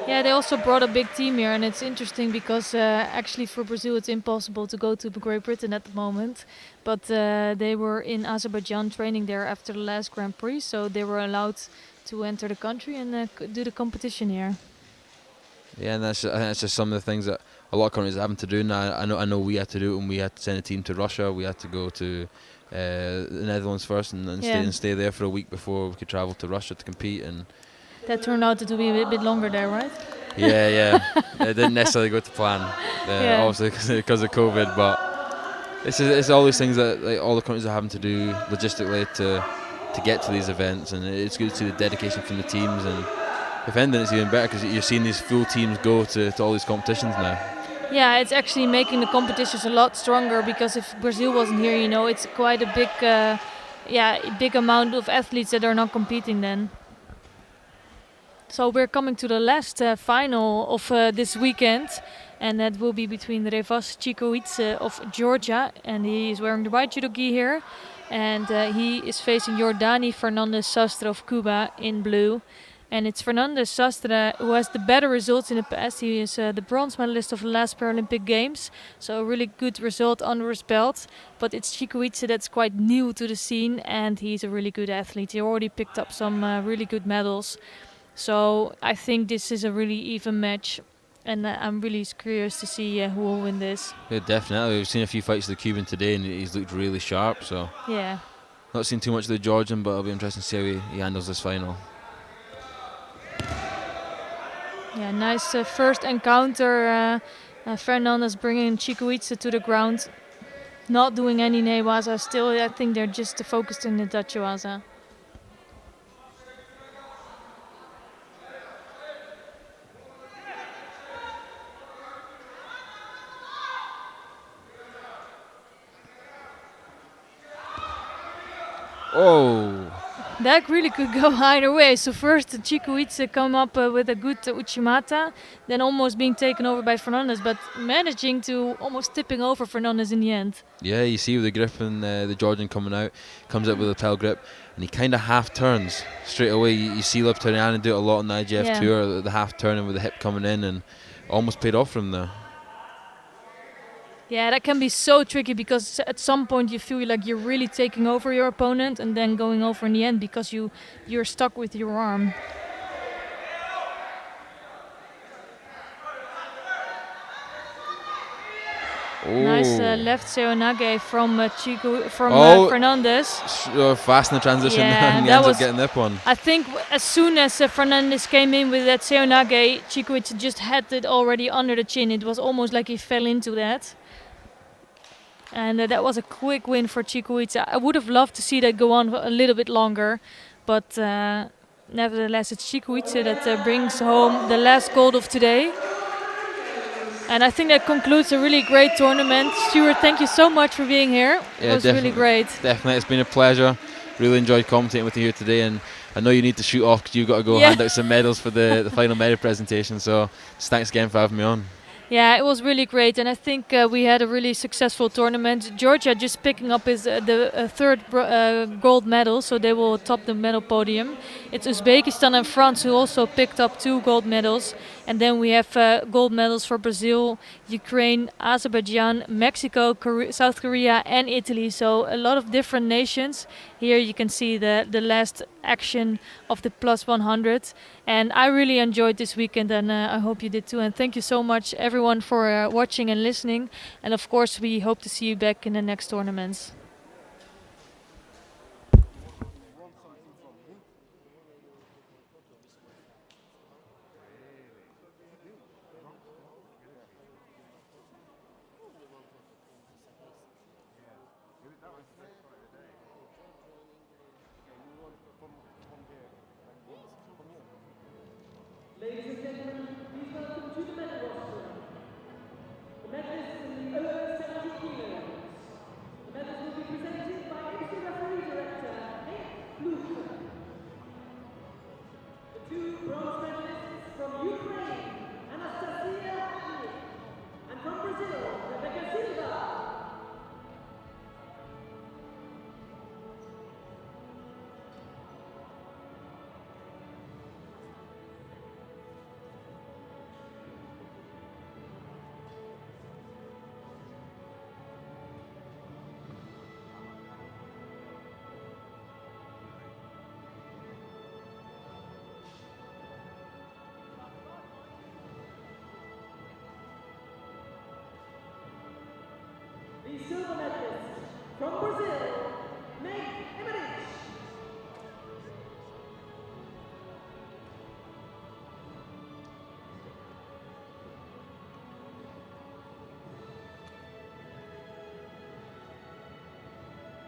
Yeah, they also brought a big team here, and it's interesting because actually for Brazil it's impossible to go to Great Britain at the moment. But they were in Azerbaijan training there after the last Grand Prix, so they were allowed to enter the country and do the competition here. Yeah, and I think that's just some of the things that a lot of countries are having to do now. I know we had to do it when we had to send a team to Russia. We had to go to the Netherlands first and stay there for a week before we could travel to Russia to compete. And that turned out to be a bit longer there, right? Yeah. It didn't necessarily go to plan, obviously because of COVID. But it's all these things that like, all the countries are having to do logistically to get to these events, and it's good to see the dedication from the teams. And if anything, it's even better because you're seeing these full teams go to all these competitions now. Yeah, it's actually making the competitions a lot stronger, because if Brazil wasn't here, you know, it's quite a big amount of athletes that are not competing then. So we're coming to the last final of this weekend, and that will be between Revas Chikoidze of Georgia, and he is wearing the white judo gi here, and he is facing Jordani Fernandez Sastre of Cuba in blue. And it's Fernandez Sastre who has the better results in the past. He is the bronze medalist of the last Paralympic Games, so a really good result under his belt. But it's Chikoidze that's quite new to the scene, and he's a really good athlete. He already picked up some really good medals. So I think this is a really even match, and I'm really curious to see who will win this. Yeah, definitely. We've seen a few fights of the Cuban today, and he's looked really sharp. So yeah, not seen too much of the Georgian, but it'll be interesting to see how he handles this final. Yeah, nice first encounter. Fernandez bringing Chikoidze to the ground, not doing any newaza. Still, I think they're just focused in the dachiwaza. Oh! That really could go either way. So first Chikoidze come up with a good Uchimata, then almost being taken over by Fernandez, but managing to almost tipping over Fernandez in the end. Yeah, you see with the grip and the Georgian coming out, comes out with a tail grip, and he kind of half turns straight away. You see Liptarian do it a lot on the IGF tour, the half turning with the hip coming in, and almost paid off for him there. Yeah, that can be so tricky, because at some point you feel like you're really taking over your opponent and then going over in the end because you're stuck with your arm. Nice Oh. left seonage from Oh. Fernandez. Fast in the transition Yeah, there, and he that ends up was- getting that one. I think as soon as Fernandez came in with that seonage, Chikuicha just had it already under the chin. It was almost like he fell into that. And that was a quick win for Chikuicha. I would have loved to see that go on a little bit longer, but nevertheless, it's Chikuicha that brings home the last gold of today. And I think that concludes a really great tournament. Stuart, thank you so much for being here. It was really great. Definitely, it's been a pleasure. Really enjoyed commentating with you here today, and I know you need to shoot off because you've got to go hand out some medals for the final medal presentation. So just thanks again for having me on. Yeah, it was really great, and I think we had a really successful tournament. Georgia just picking up the third gold medal, so they will top the medal podium. It's Uzbekistan and France who also picked up 2 gold medals, and then we have gold medals for Brazil, Ukraine, Azerbaijan, Mexico, South Korea, and Italy. So a lot of different nations. Here you can see the last action of the plus 100. And I really enjoyed this weekend, and I hope you did too. And thank you so much, everyone, for watching and listening. And of course, we hope to see you back in the next tournaments. Ladies and gentlemen, please welcome to the medal roster the medalists in the over 70 kilos. The medals will be presented by IBSA referee director Nick Luke. The 2 bronze medalists from Ukraine, Anastasia Agnew, and from Brazil, Rebecca Silva. The silver medalist from Brazil, Meg Emmerich.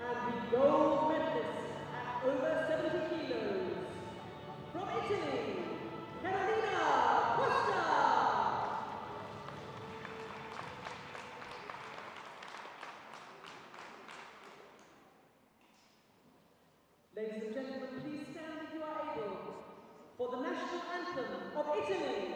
And the gold medalist at over 70 kilos from Italy, Carolina Costa. Ladies and gentlemen, please stand if you are able for the national anthem of Italy.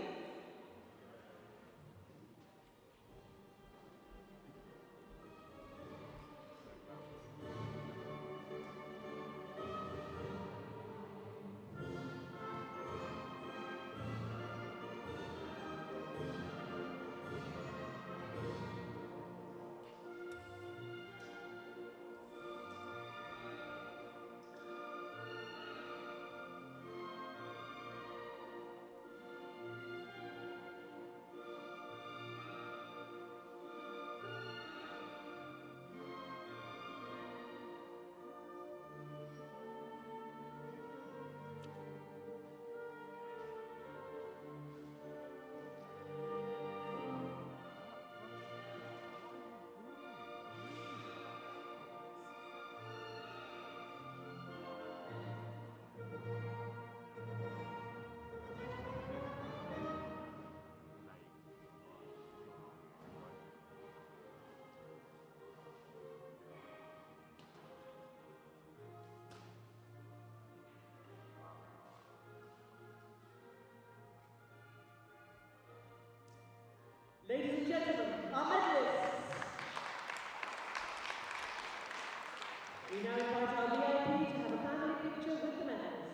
Ladies and gentlemen, our medalists. We now invite our VIP to have a family picture with the medalists.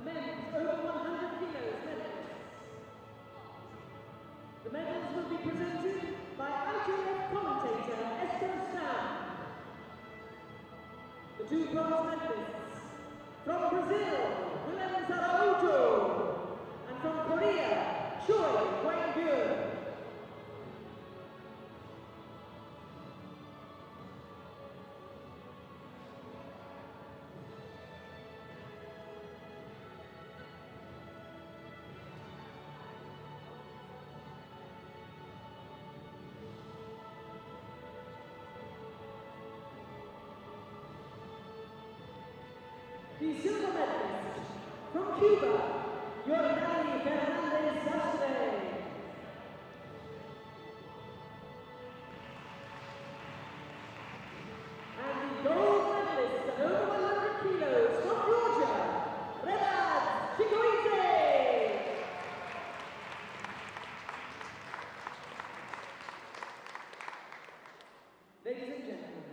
men's over 100 kilos medalists. The medals will be presented by IBSA commentator Esther Stam. The two bronze medalists from Brazil, Willem Zaraujo, and from Korea, Choi Wang-gyun. The silver medalist from Cuba, Yordani Fernandez Sastre. And the gold medalist at over 100 kilos from Georgia, Renat Chicoite. Ladies and gentlemen,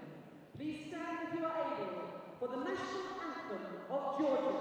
please stand if you are able for the national anthem of Georgia.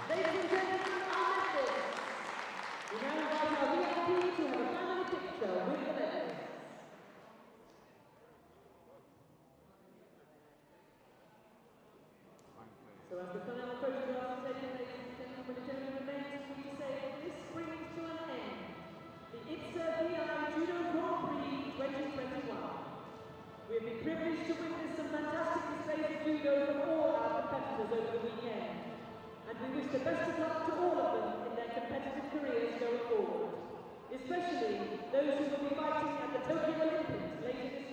Ladies and gentlemen, our medalists. We now invite our VIP to have a family picture with the medalists. So as the final photographs are taken, ladies and gentlemen, it only remains for me to say that this brings to an end the IBSA Judo Grand Prix 2021. We have been privileged to witness some fantastic displays of judo from all our competitors over the weekend. And we wish the best of luck to all of them in their competitive careers going forward, especially those who will be fighting at the Tokyo Olympics later this